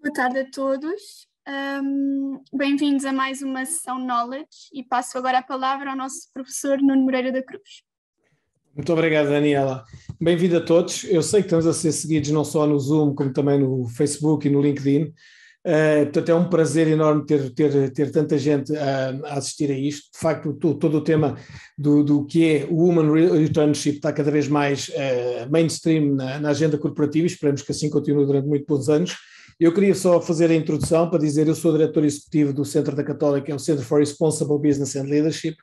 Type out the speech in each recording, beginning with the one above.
Boa tarde a todos. Bem-vindos a mais uma sessão Knowledge e passo agora a palavra ao nosso professor Nuno Moreira da Cruz. Muito obrigado, Daniela. Bem-vindo a todos. Eu sei que estamos a ser seguidos não só no Zoom, como também no Facebook e no LinkedIn. Portanto, é um prazer enorme ter tanta gente a assistir a isto. De facto, todo o tema do que é o Women Returnship está cada vez mais mainstream na agenda corporativa e esperamos que assim continue durante muito bons anos. Eu queria só fazer a introdução para dizer, eu sou diretor executivo do Centro da Católica, é o Center for Responsible Business and Leadership.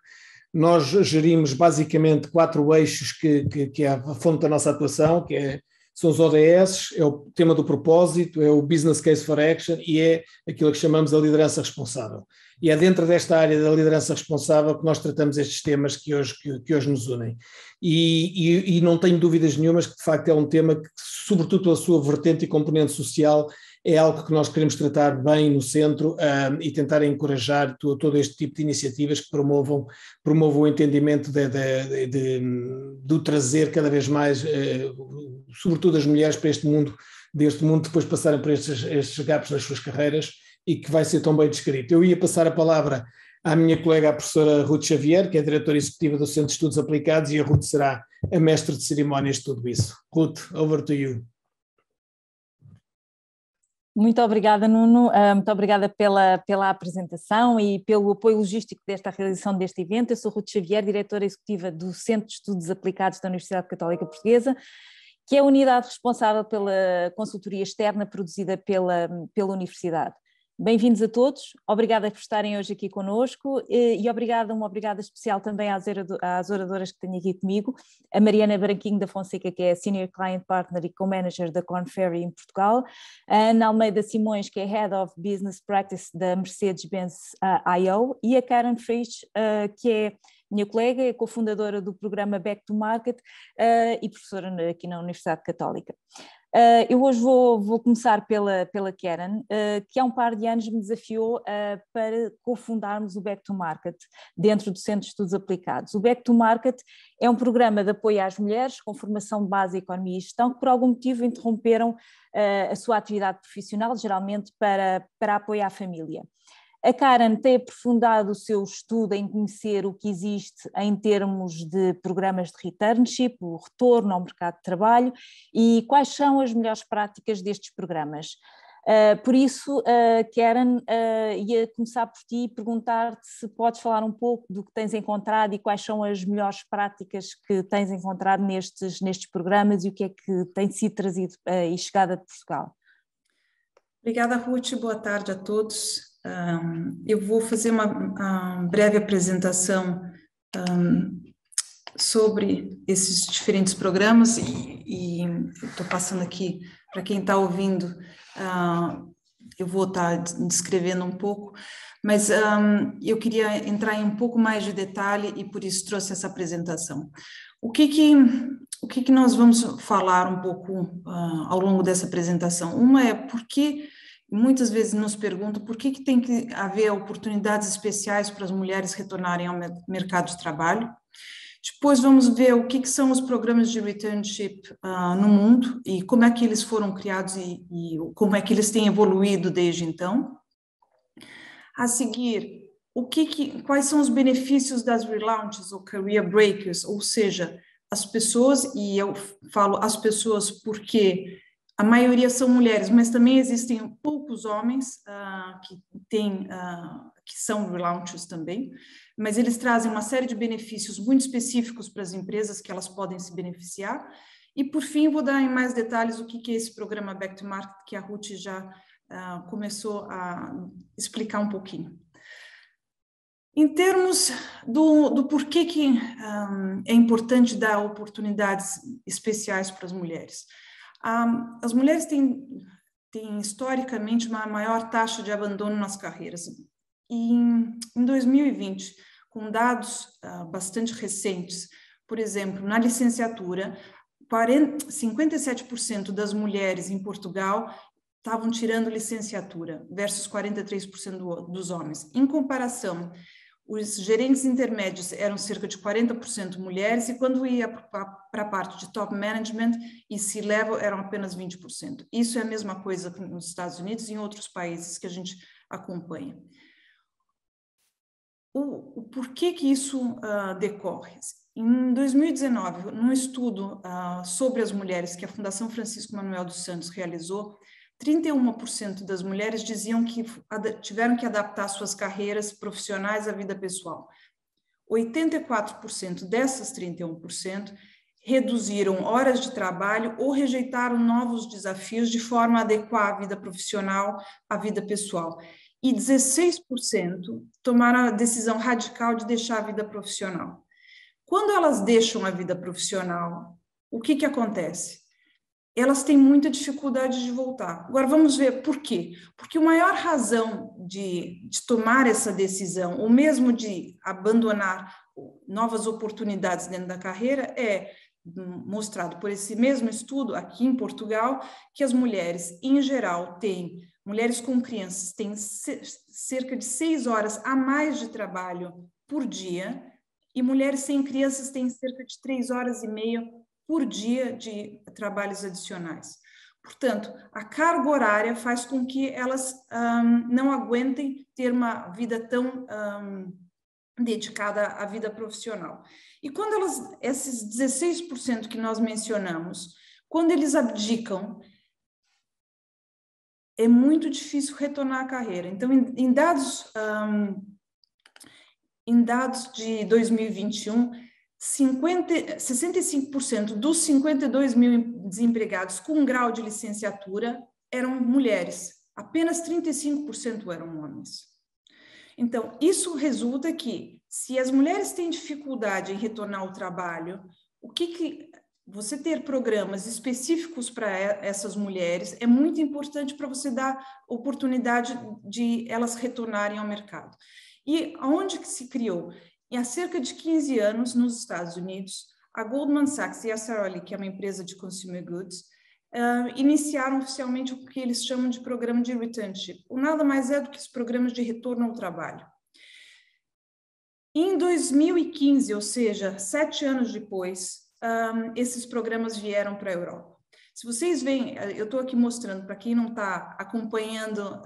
Nós gerimos basicamente 4 eixos que é a fonte da nossa atuação, são os ODS, é o tema do propósito, é o Business Case for Action e é aquilo que chamamos a liderança responsável. E é dentro desta área da liderança responsável que nós tratamos estes temas que hoje nos unem. E não tenho dúvidas nenhumas que de facto é um tema que, sobretudo pela sua vertente e componente social, é algo que nós queremos tratar bem no centro e tentar encorajar todo este tipo de iniciativas que promovam o entendimento do trazer cada vez mais, sobretudo as mulheres, para este mundo, depois passarem por estes gaps nas suas carreiras e que vai ser tão bem descrito. Eu ia passar a palavra à minha colega, a professora Ruth Xavier, que é diretora executiva do Centro de Estudos Aplicados, e a Ruth será a mestre de cerimónias de tudo isso. Ruth, over to you. Muito obrigada, Nuno, muito obrigada pela apresentação e pelo apoio logístico desta realização deste evento. Eu sou Ruth Xavier, diretora executiva do Centro de Estudos Aplicados da Universidade Católica Portuguesa, que é a unidade responsável pela consultoria externa produzida pela Universidade. Bem-vindos a todos, obrigada por estarem hoje aqui connosco e uma obrigada especial também às oradoras que tenho aqui comigo, a Mariana Branquinho da Fonseca, que é Senior Client Partner e Co-Manager da Korn Ferry em Portugal, a Ana Almeida Simões, que é Head of Business Practice da Mercedes-Benz I.O. e a Karen Frisch, que é minha colega, é cofundadora do programa Back to Market e professora aqui na Universidade Católica. Eu hoje vou começar pela Karen, que há um par de anos me desafiou para cofundarmos o Back to Market dentro do Centro de Estudos Aplicados. O Back to Market é um programa de apoio às mulheres com formação de base em Economia e Gestão que por algum motivo interromperam a sua atividade profissional, geralmente para apoiar a família. A Karen tem aprofundado o seu estudo em conhecer o que existe em termos de programas de returnship, o retorno ao mercado de trabalho e quais são as melhores práticas destes programas. Por isso, Karen, ia começar por ti e perguntar-te se podes falar um pouco do que tens encontrado e quais são as melhores práticas que tens encontrado nestes programas e o que é que tem sido trazido e chegado a Portugal. Obrigada, Ruth. Boa tarde a todos. Eu vou fazer uma breve apresentação sobre esses diferentes programas e estou passando aqui para quem está ouvindo, eu vou estar descrevendo um pouco, mas eu queria entrar em um pouco mais de detalhe e por isso trouxe essa apresentação. O que nós vamos falar um pouco ao longo dessa apresentação? Uma é porque muitas vezes nos perguntam por que tem que haver oportunidades especiais para as mulheres retornarem ao mercado de trabalho. Depois vamos ver o que são os programas de returnship no mundo e como é que eles foram criados e como é que eles têm evoluído desde então. A seguir, quais são os benefícios das relaunches ou career breakers, ou seja, as pessoas, e eu falo as pessoas porque a maioria são mulheres, mas também existem poucos homens que são relaunches também, mas eles trazem uma série de benefícios muito específicos para as empresas que elas podem se beneficiar. E, por fim, vou dar em mais detalhes o que é esse programa Back to Market, que a Ruth já começou a explicar um pouquinho. Em termos do porquê que é importante dar oportunidades especiais para as mulheres. As mulheres têm historicamente uma maior taxa de abandono nas carreiras. E em 2020, com dados bastante recentes, por exemplo, na licenciatura, 57% das mulheres em Portugal estavam tirando licenciatura, versus 43% dos homens. Em comparação, os gerentes intermédios eram cerca de 40% mulheres, e quando ia para a parte de top management e C-level eram apenas 20%. Isso é a mesma coisa nos Estados Unidos e em outros países que a gente acompanha. O porquê que isso decorre? Em 2019, num estudo sobre as mulheres que a Fundação Francisco Manuel dos Santos realizou, 31% das mulheres diziam que tiveram que adaptar suas carreiras profissionais à vida pessoal. 84% dessas 31% reduziram horas de trabalho ou rejeitaram novos desafios de forma a adequar a vida profissional à vida pessoal. E 16% tomaram a decisão radical de deixar a vida profissional. Quando elas deixam a vida profissional, o que acontece? Elas têm muita dificuldade de voltar. Agora, vamos ver por quê. Porque a maior razão de tomar essa decisão, ou mesmo de abandonar novas oportunidades dentro da carreira, é mostrado por esse mesmo estudo aqui em Portugal, que as mulheres, em geral, mulheres com crianças têm cerca de 6 horas a mais de trabalho por dia, e mulheres sem crianças têm cerca de 3 horas e meia por dia de trabalhos adicionais. Portanto, a carga horária faz com que elas não aguentem ter uma vida tão dedicada à vida profissional. E quando esses 16% que nós mencionamos, quando eles abdicam, é muito difícil retornar à carreira. Então, em dados de 2021, 65% dos 52 mil desempregados com grau de licenciatura eram mulheres, apenas 35% eram homens. Então, isso resulta que, se as mulheres têm dificuldade em retornar ao trabalho, você ter programas específicos para essas mulheres é muito importante para você dar oportunidade de elas retornarem ao mercado. E aonde que se criou? Há cerca de 15 anos, nos Estados Unidos, a Goldman Sachs e a Sara Lee, que é uma empresa de consumer goods, iniciaram oficialmente o que eles chamam de programa de returnship. O nada mais é do que os programas de retorno ao trabalho. Em 2015, ou seja, 7 anos depois, esses programas vieram para a Europa. Se vocês veem, eu estou aqui mostrando, para quem não está acompanhando,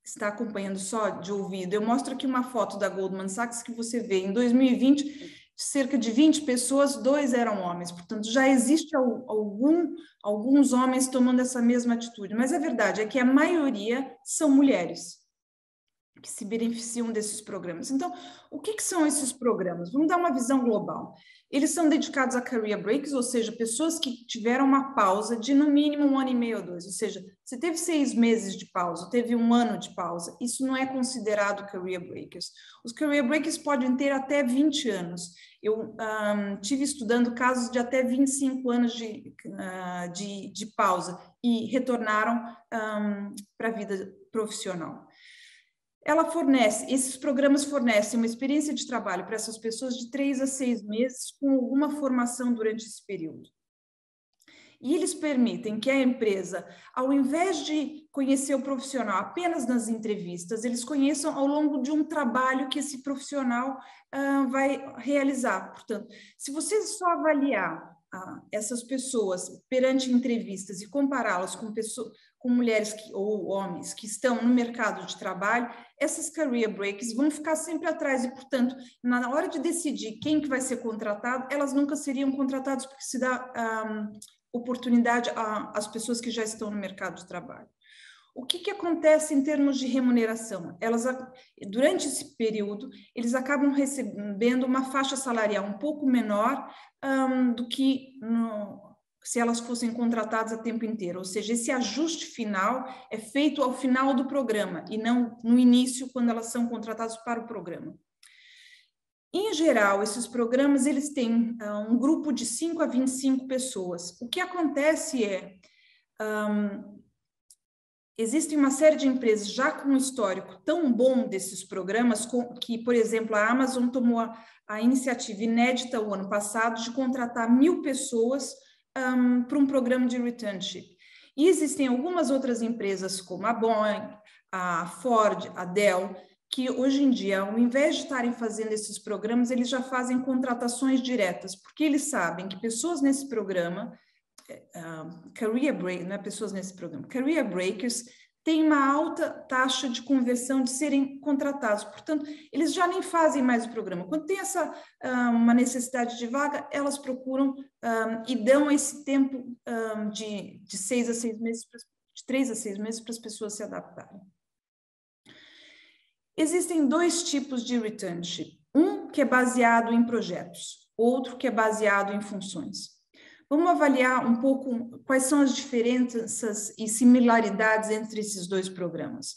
está acompanhando só de ouvido, eu mostro aqui uma foto da Goldman Sachs que você vê. Em 2020, cerca de 20 pessoas, 2 eram homens. Portanto, já existe alguns homens tomando essa mesma atitude. Mas a verdade é que a maioria são mulheres que se beneficiam desses programas. Então, o que são esses programas? Vamos dar uma visão global. Eles são dedicados a career breaks, ou seja, pessoas que tiveram uma pausa de no mínimo 1 ano e meio ou 2. Ou seja, você teve 6 meses de pausa, teve 1 ano de pausa, isso não é considerado career breakers. Os career breakers podem ter até 20 anos. Eu tive estudando casos de até 25 anos de pausa e retornaram para a vida profissional. Esses programas fornecem uma experiência de trabalho para essas pessoas de 3 a 6 meses, com alguma formação durante esse período. E eles permitem que a empresa, ao invés de conhecer o profissional apenas nas entrevistas, eles conheçam ao longo de um trabalho que esse profissional vai realizar. Portanto, se você só avaliar essas pessoas perante entrevistas e compará-las com mulheres ou homens que estão no mercado de trabalho, essas career breaks vão ficar sempre atrás e, portanto, na hora de decidir quem que vai ser contratado, elas nunca seriam contratadas, porque se dá oportunidade às pessoas que já estão no mercado de trabalho. O que acontece em termos de remuneração? Durante esse período, eles acabam recebendo uma faixa salarial um pouco menor do que se elas fossem contratadas a tempo inteiro. Ou seja, esse ajuste final é feito ao final do programa e não no início, quando elas são contratadas para o programa. Em geral, esses programas eles têm um grupo de 5 a 25 pessoas. O que acontece é... Existem uma série de empresas já com um histórico tão bom desses programas que, por exemplo, a Amazon tomou a iniciativa inédita o ano passado de contratar 1.000 pessoas para um programa de returnship. E existem algumas outras empresas, como a Boeing, a Ford, a Dell, que hoje em dia, ao invés de estarem fazendo esses programas, eles já fazem contratações diretas, porque eles sabem que pessoas nesse programa, career breakers, têm uma alta taxa de conversão de serem contratados. Portanto, eles já nem fazem mais o programa. Quando tem uma necessidade de vaga, elas procuram e dão esse tempo de 6 a 6 meses, de 3 a 6 meses para as pessoas se adaptarem. Existem 2 tipos de returnship. Um que é baseado em projetos, outro que é baseado em funções. Vamos avaliar um pouco quais são as diferenças e similaridades entre esses 2 programas.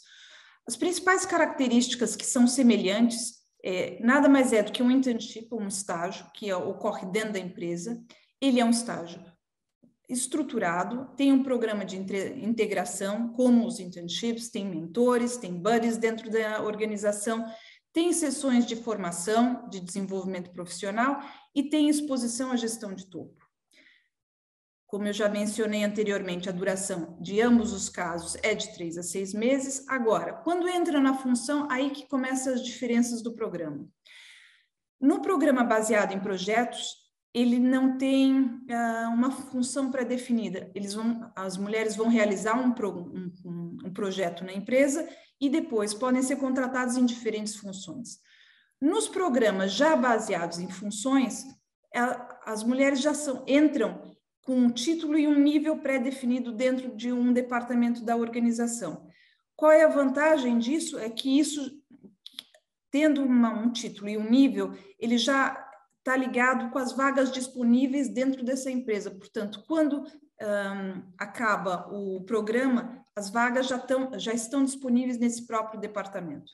As principais características que são semelhantes nada mais é do que um internship, um estágio, que ocorre dentro da empresa. Ele é um estágio estruturado, tem um programa de integração, como os internships, tem mentores, tem buddies dentro da organização, tem sessões de formação, de desenvolvimento profissional e tem exposição à gestão de topo. Como eu já mencionei anteriormente, a duração de ambos os casos é de 3 a 6 meses. Agora, quando entra na função, aí que começam as diferenças do programa. No programa baseado em projetos, ele não tem uma função pré-definida. As mulheres vão realizar um projeto na empresa e depois podem ser contratadas em diferentes funções. Nos programas já baseados em funções, as mulheres já entram com um título e um nível pré-definido dentro de um departamento da organização. Qual é a vantagem disso? É que isso, tendo um título e um nível, ele já está ligado com as vagas disponíveis dentro dessa empresa. Portanto, quando acaba o programa, as vagas já estão disponíveis nesse próprio departamento.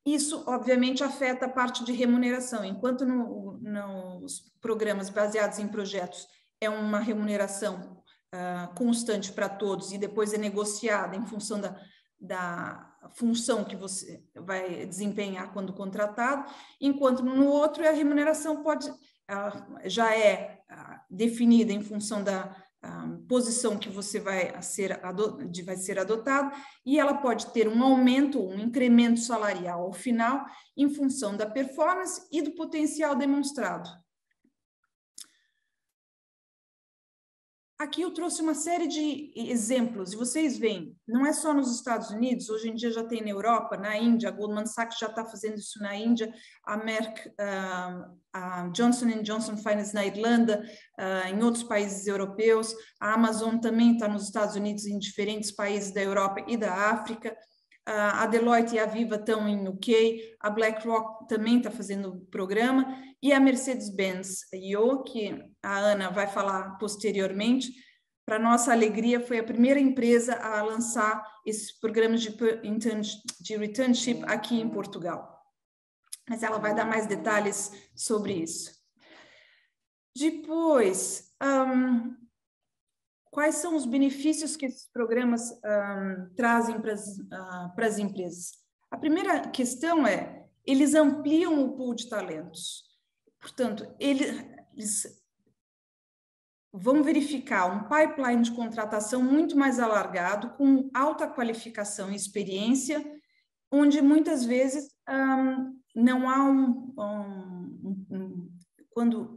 Isso, obviamente, afeta a parte de remuneração. Enquanto nos programas baseados em projetos é uma remuneração constante para todos e depois é negociada em função da função que você vai desempenhar quando contratado, enquanto no outro a remuneração já é definida em função da posição que você vai ser adotado, e ela pode ter um aumento ou um incremento salarial ao final em função da performance e do potencial demonstrado. Aqui eu trouxe uma série de exemplos, e vocês veem, não é só nos Estados Unidos, hoje em dia já tem na Europa, na Índia, a Goldman Sachs já está fazendo isso na Índia, a Merck, a Johnson & Johnson faz isso na Irlanda, em outros países europeus, a Amazon também está nos Estados Unidos, em diferentes países da Europa e da África, a Deloitte e a Viva estão em UK, a BlackRock também está fazendo o programa, e a Mercedes-Benz IO, que a Ana vai falar posteriormente, para nossa alegria, foi a primeira empresa a lançar esses programas de returnship aqui em Portugal. Mas ela vai dar mais detalhes sobre isso. Depois, quais são os benefícios que esses programas trazem para as empresas? A primeira questão é, eles ampliam o pool de talentos. Portanto, eles vão verificar um pipeline de contratação muito mais alargado, com alta qualificação e experiência, onde muitas vezes não há quando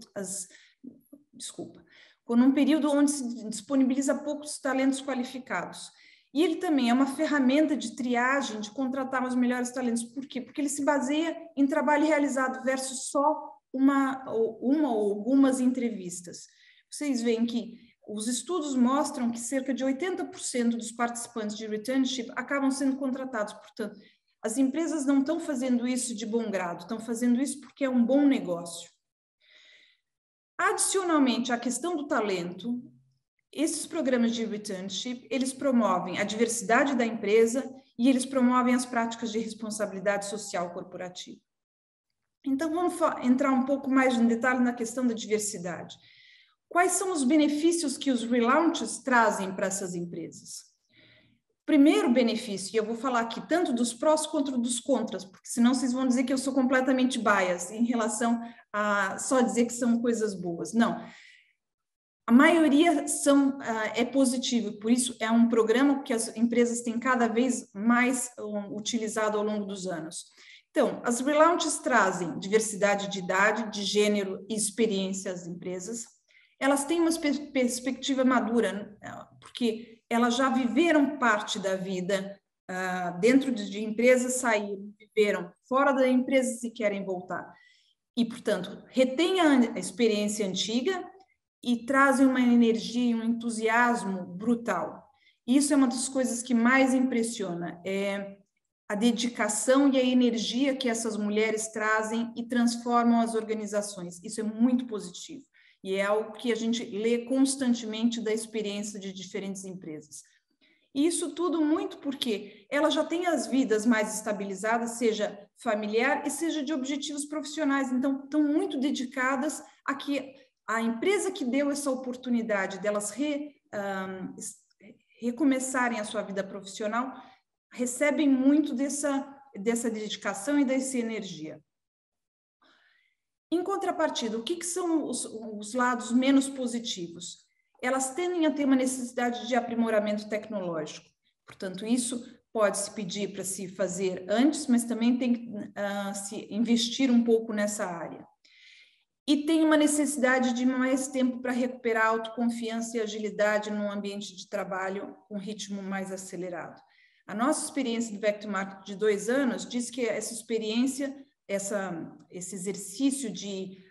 um período onde se disponibiliza poucos talentos qualificados. E ele também é uma ferramenta de triagem, de contratar os melhores talentos. Por quê? Porque ele se baseia em trabalho realizado versus só uma ou algumas entrevistas. Vocês veem que os estudos mostram que cerca de 80% dos participantes de returnship acabam sendo contratados. Portanto, as empresas não estão fazendo isso de bom grado, estão fazendo isso porque é um bom negócio. Adicionalmente à questão do talento, esses programas de returnship, eles promovem a diversidade da empresa e eles promovem as práticas de responsabilidade social corporativa. Então, vamos entrar um pouco mais em detalhe na questão da diversidade. Quais são os benefícios que os relaunches trazem para essas empresas? Primeiro benefício, e eu vou falar aqui tanto dos prós quanto dos contras, porque senão vocês vão dizer que eu sou completamente biased em relação a só dizer que são coisas boas. Não. A maioria é positivo, por isso é um programa que as empresas têm cada vez mais utilizado ao longo dos anos. Então, as relaunches trazem diversidade de idade, de gênero e experiência às empresas. Elas têm uma perspectiva madura, porque elas já viveram parte da vida dentro de empresas, saíram, viveram fora da empresa e querem voltar. E, portanto, retêm a experiência antiga e trazem uma energia, um entusiasmo brutal. Isso é uma das coisas que mais impressiona, é a dedicação e a energia que essas mulheres trazem e transformam as organizações. Isso é muito positivo. E é algo que a gente lê constantemente da experiência de diferentes empresas. E isso tudo muito porque elas já têm as vidas mais estabilizadas, seja familiar e seja de objetivos profissionais. Então, estão muito dedicadas a que a empresa que deu essa oportunidade delas recomeçarem a sua vida profissional recebem muito dessa dedicação e dessa energia. Em contrapartida, o que são os lados menos positivos? Elas tendem a ter uma necessidade de aprimoramento tecnológico. Portanto, isso pode se pedir para se fazer antes, mas também tem que se investir um pouco nessa área. E tem uma necessidade de mais tempo para recuperar a autoconfiança e agilidade no ambiente de trabalho com ritmo mais acelerado. A nossa experiência do Back to Market de 2 anos diz que essa experiência, esse exercício de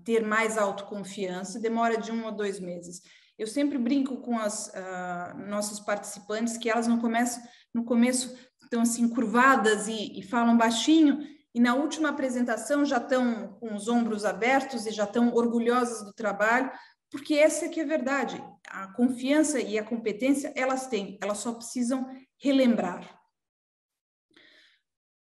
ter mais autoconfiança demora de 1 a 2 meses. Eu sempre brinco com as nossas participantes que elas no começo estão assim curvadas e falam baixinho, e na última apresentação já estão com os ombros abertos e já estão orgulhosas do trabalho, porque essa é que é a verdade. A confiança e a competência elas têm, elas só precisam relembrar.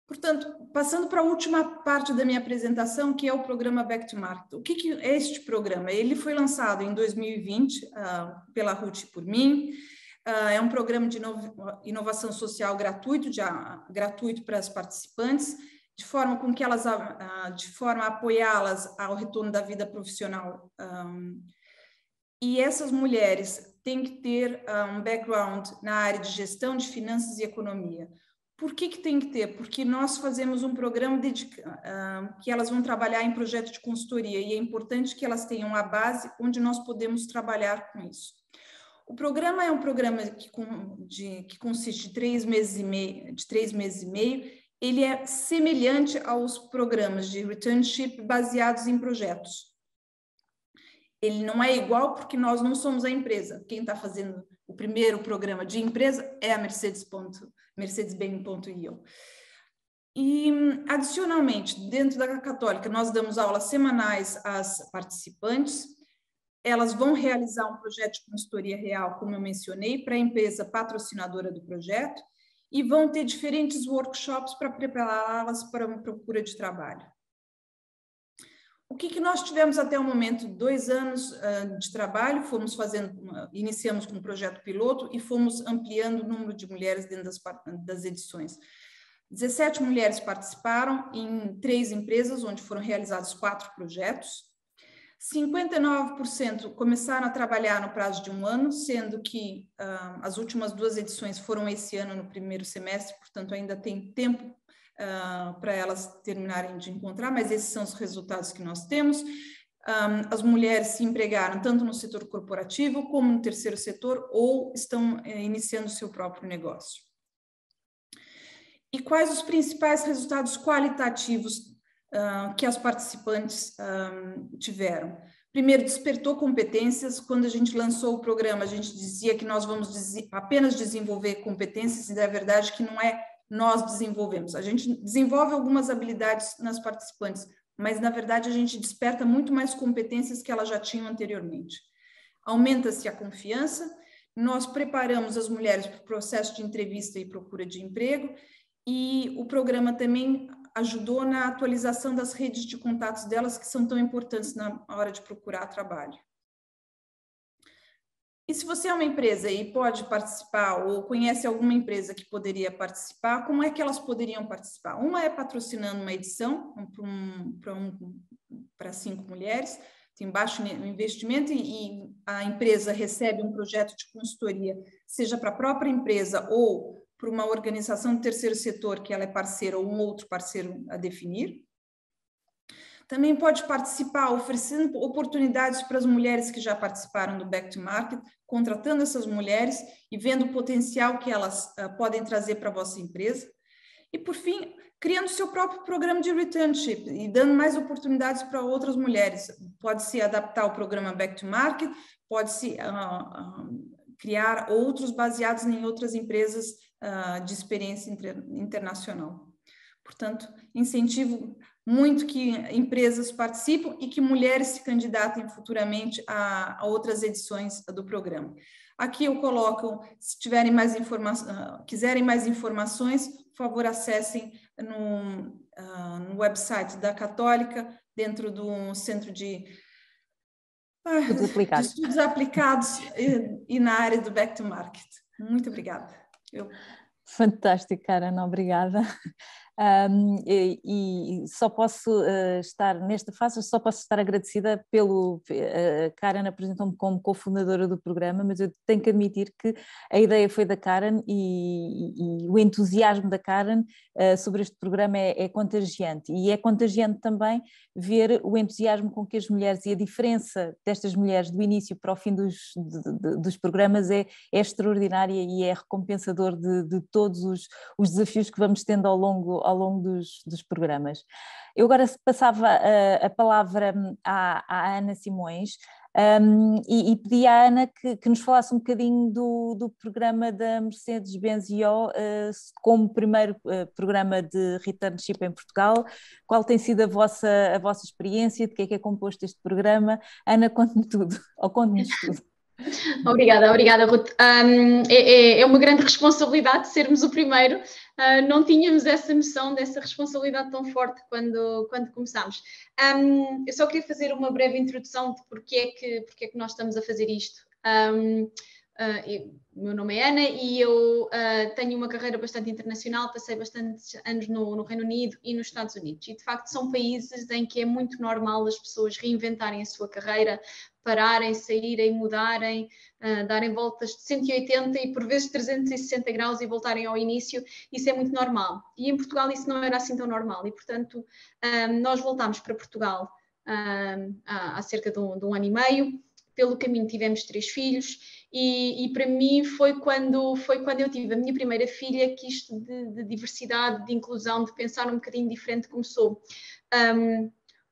Portanto, passando para a última parte da minha apresentação, que é o programa Back to Market. O que é este programa? Ele foi lançado em 2020 pela Ruth e por mim. É um programa de inovação social gratuito, gratuito para as participantes, de forma com que elas, de forma a apoiá-las ao retorno da vida profissional. E essas mulheres têm que ter um background na área de gestão, de finanças e economia. Por que tem que ter? Porque nós fazemos um programa que elas vão trabalhar em projeto de consultoria e é importante que elas tenham a base onde nós podemos trabalhar com isso. O programa é um programa que consiste de 3 meses e meio. Ele é semelhante aos programas de returnship baseados em projetos. Ele não é igual porque nós não somos a empresa. Quem está fazendo o primeiro programa de empresa é a Mercedes-Benz.io. E, adicionalmente, dentro da Católica, nós damos aulas semanais às participantes. Elas vão realizar um projeto de consultoria real, como eu mencionei, para a empresa patrocinadora do projeto, e vão ter diferentes workshops para prepará-las para uma procura de trabalho. O que nós tivemos até o momento? 2 anos de trabalho, iniciamos com um projeto piloto e fomos ampliando o número de mulheres dentro das edições. 17 mulheres participaram em 3 empresas, onde foram realizados 4 projetos. 59% começaram a trabalhar no prazo de 1 ano, sendo que as últimas 2 edições foram esse ano, no primeiro semestre, portanto ainda tem tempo para elas terminarem de encontrar, mas esses são os resultados que nós temos. As mulheres se empregaram tanto no setor corporativo como no terceiro setor ou estão iniciando o seu próprio negócio. E quais os principais resultados qualitativos que as participantes tiveram? Primeiro, despertou competências. Quando a gente lançou o programa, a gente dizia que nós vamos apenas desenvolver competências, e é verdade que não é nós desenvolvemos. A gente desenvolve algumas habilidades nas participantes, mas, na verdade, a gente desperta muito mais competências que elas já tinham anteriormente. Aumenta-se a confiança, nós preparamos as mulheres para o processo de entrevista e procura de emprego, e o programa também ajudou na atualização das redes de contatos delas, que são tão importantes na hora de procurar trabalho. E se você é uma empresa e pode participar ou conhece alguma empresa que poderia participar, como é que elas poderiam participar? Uma é patrocinando uma edição para 5 mulheres, tem baixo investimento e a empresa recebe um projeto de consultoria, seja para a própria empresa ou para uma organização do terceiro setor, que ela é parceira ou um outro parceiro a definir. Também pode participar oferecendo oportunidades para as mulheres que já participaram do Back to Market, contratando essas mulheres e vendo o potencial que elas podem trazer para a vossa empresa. E, por fim, criando seu próprio programa de returnship e dando mais oportunidades para outras mulheres. Pode-se adaptar o programa Back to Market, pode-se criar outros baseados em outras empresas de experiência internacional. Portanto, incentivo muito que empresas participem e que mulheres se candidatem futuramente a outras edições do programa. Aqui eu coloco, se tiverem mais quiserem mais informações, por favor, acessem no website da Católica, dentro do Centro de Estudos Aplicados e na área do Back to Market. Muito obrigada. Fantástico, Karen, obrigada. E só posso estar nesta fase, só posso estar agradecida pelo Karen apresentou-me como cofundadora do programa, mas eu tenho que admitir que a ideia foi da Karen e o entusiasmo da Karen sobre este programa é contagiante, e é contagiante também ver o entusiasmo com que as mulheres e a diferença destas mulheres do início para o fim dos programas é extraordinária e é recompensador de todos os desafios que vamos tendo ao longo dos programas. Eu agora passava a palavra à Ana Simões e pedi à Ana que nos falasse um bocadinho do programa da Mercedes-Benz IO como primeiro programa de returnship em Portugal. Qual tem sido a vossa experiência, de que é composto este programa? Ana, conte-me tudo, ou conte-nos tudo. Obrigada, Ruth. É uma grande responsabilidade sermos o primeiro. Não tínhamos essa noção dessa responsabilidade tão forte quando começámos. Eu só queria fazer uma breve introdução de porque é que nós estamos a fazer isto. O meu nome é Ana e eu tenho uma carreira bastante internacional, passei bastantes anos no Reino Unido e nos Estados Unidos, e de facto são países em que é muito normal as pessoas reinventarem a sua carreira, pararem, saírem, mudarem, darem voltas de 180 e por vezes 360 graus e voltarem ao início. Isso é muito normal, e em Portugal isso não era assim tão normal, e portanto nós voltámos para Portugal há cerca de um ano e meio. Pelo caminho tivemos 3 filhos e para mim foi quando eu tive a minha primeira filha que isto de diversidade, de inclusão, de pensar um bocadinho diferente começou.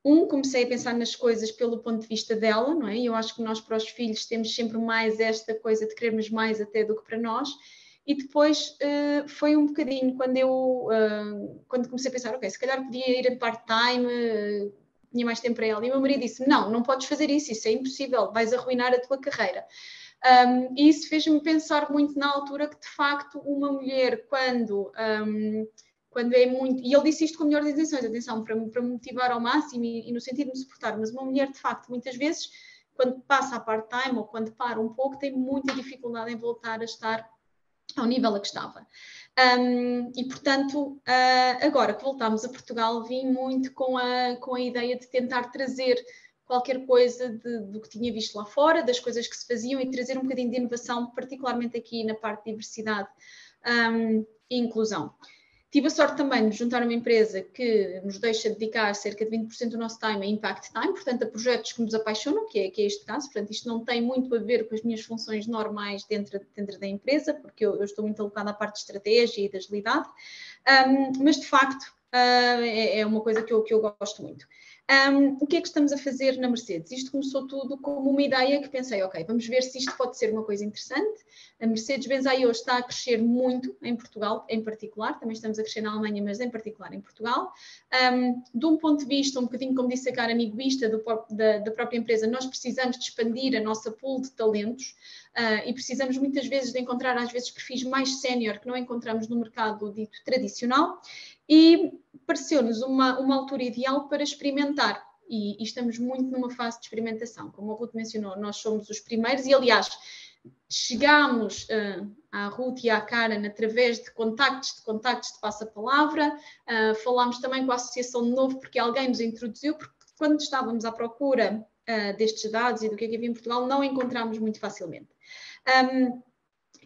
Comecei a pensar nas coisas pelo ponto de vista dela, não é? Eu acho que nós para os filhos temos sempre mais esta coisa de querermos mais até do que para nós. E depois foi um bocadinho quando comecei a pensar, ok, se calhar podia ir a part-time, tinha mais tempo para ela. E o meu marido disse, não podes fazer isso é impossível, vais arruinar a tua carreira. E isso fez-me pensar muito na altura que, de facto, uma mulher, quando é muito... E ele disse isto com a melhor das intenções, atenção, para me motivar ao máximo e no sentido de me suportar, mas uma mulher, de facto, muitas vezes, quando passa a part-time ou quando para um pouco, tem muita dificuldade em voltar a estar ao nível a que estava. E, portanto, agora que voltámos a Portugal, vim muito com a ideia de tentar trazer qualquer coisa do que tinha visto lá fora, das coisas que se faziam e trazer um bocadinho de inovação, particularmente aqui na parte de diversidade e inclusão. Tive a sorte também de juntar uma empresa que nos deixa dedicar cerca de 20% do nosso time a Impact Time, portanto a projetos que nos apaixonam, que é este caso. Portanto, isto não tem muito a ver com as minhas funções normais dentro da empresa, porque eu estou muito alocada à parte de estratégia e de agilidade, mas de facto é uma coisa que eu gosto muito. O que é que estamos a fazer na Mercedes? Isto começou tudo como uma ideia que pensei, ok, vamos ver se isto pode ser uma coisa interessante. A Mercedes-Benz IO está a crescer muito em Portugal, em particular, também estamos a crescer na Alemanha, mas em particular em Portugal. De um ponto de vista, um bocadinho como disse a Karen, egoísta da própria empresa, nós precisamos de expandir a nossa pool de talentos e precisamos muitas vezes de encontrar, às vezes, perfis mais sénior que não encontramos no mercado dito tradicional. E pareceu-nos uma altura ideal para experimentar e estamos muito numa fase de experimentação. Como a Ruth mencionou, nós somos os primeiros e, aliás, chegámos à Ruth e à Karen através de contactos de passa-palavra, falámos também com a Associação de Novo porque alguém nos introduziu, porque quando estávamos à procura destes dados e do que é que havia em Portugal, não encontramos muito facilmente.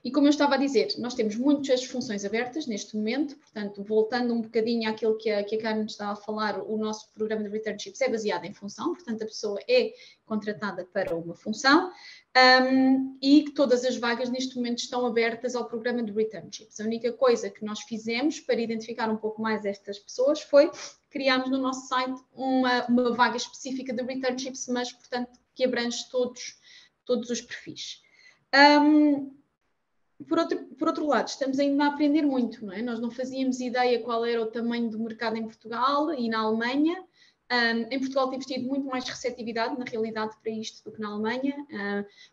E como eu estava a dizer, nós temos muitas funções abertas neste momento, portanto, voltando um bocadinho àquilo que a Carmen estava a falar, o nosso programa de returnships é baseado em função, portanto, a pessoa é contratada para uma função, e que todas as vagas neste momento estão abertas ao programa de returnships. A única coisa que nós fizemos para identificar um pouco mais estas pessoas foi criarmos no nosso site uma vaga específica de returnships, mas, portanto, que abrange todos os perfis. Por outro lado, estamos ainda a aprender muito, não é? Nós não fazíamos ideia qual era o tamanho do mercado em Portugal e na Alemanha. Em Portugal temos tido muito mais receptividade, na realidade, para isto do que na Alemanha,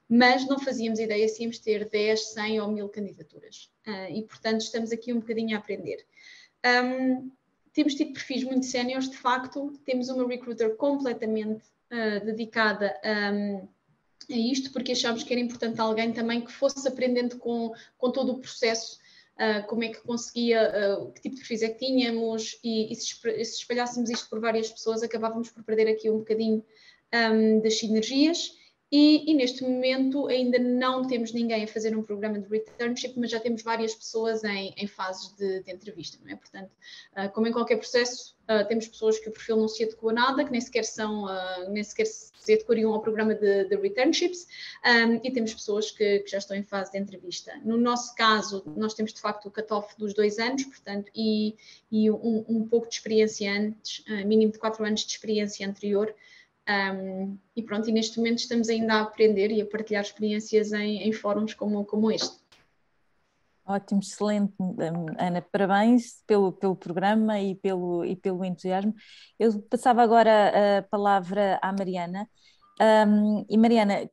mas não fazíamos ideia se íamos ter 10, 100 ou 1000 candidaturas. E, portanto, estamos aqui um bocadinho a aprender. Temos tido perfis muito séniores, de facto. Temos uma recruiter completamente dedicada a isto, porque achámos que era importante alguém também que fosse aprendendo com todo o processo, como é que conseguia, que tipo de perfis é que tínhamos, e se espalhássemos isto por várias pessoas, acabávamos por perder aqui um bocadinho das sinergias. E neste momento ainda não temos ninguém a fazer um programa de returnship, mas já temos várias pessoas em fases de entrevista, não é? Portanto, como em qualquer processo, temos pessoas que o perfil não se adequa a nada, que nem sequer se adequariam ao programa de returnships, e temos pessoas que já estão em fase de entrevista. No nosso caso, nós temos de facto o cut-off dos 2 anos, portanto, e um pouco de experiência antes, mínimo de 4 anos de experiência anterior. E pronto, e neste momento estamos ainda a aprender e a partilhar experiências em fóruns como este. Ótimo, excelente, Ana, parabéns pelo programa e pelo entusiasmo. Eu passava agora a palavra à Mariana. E Mariana,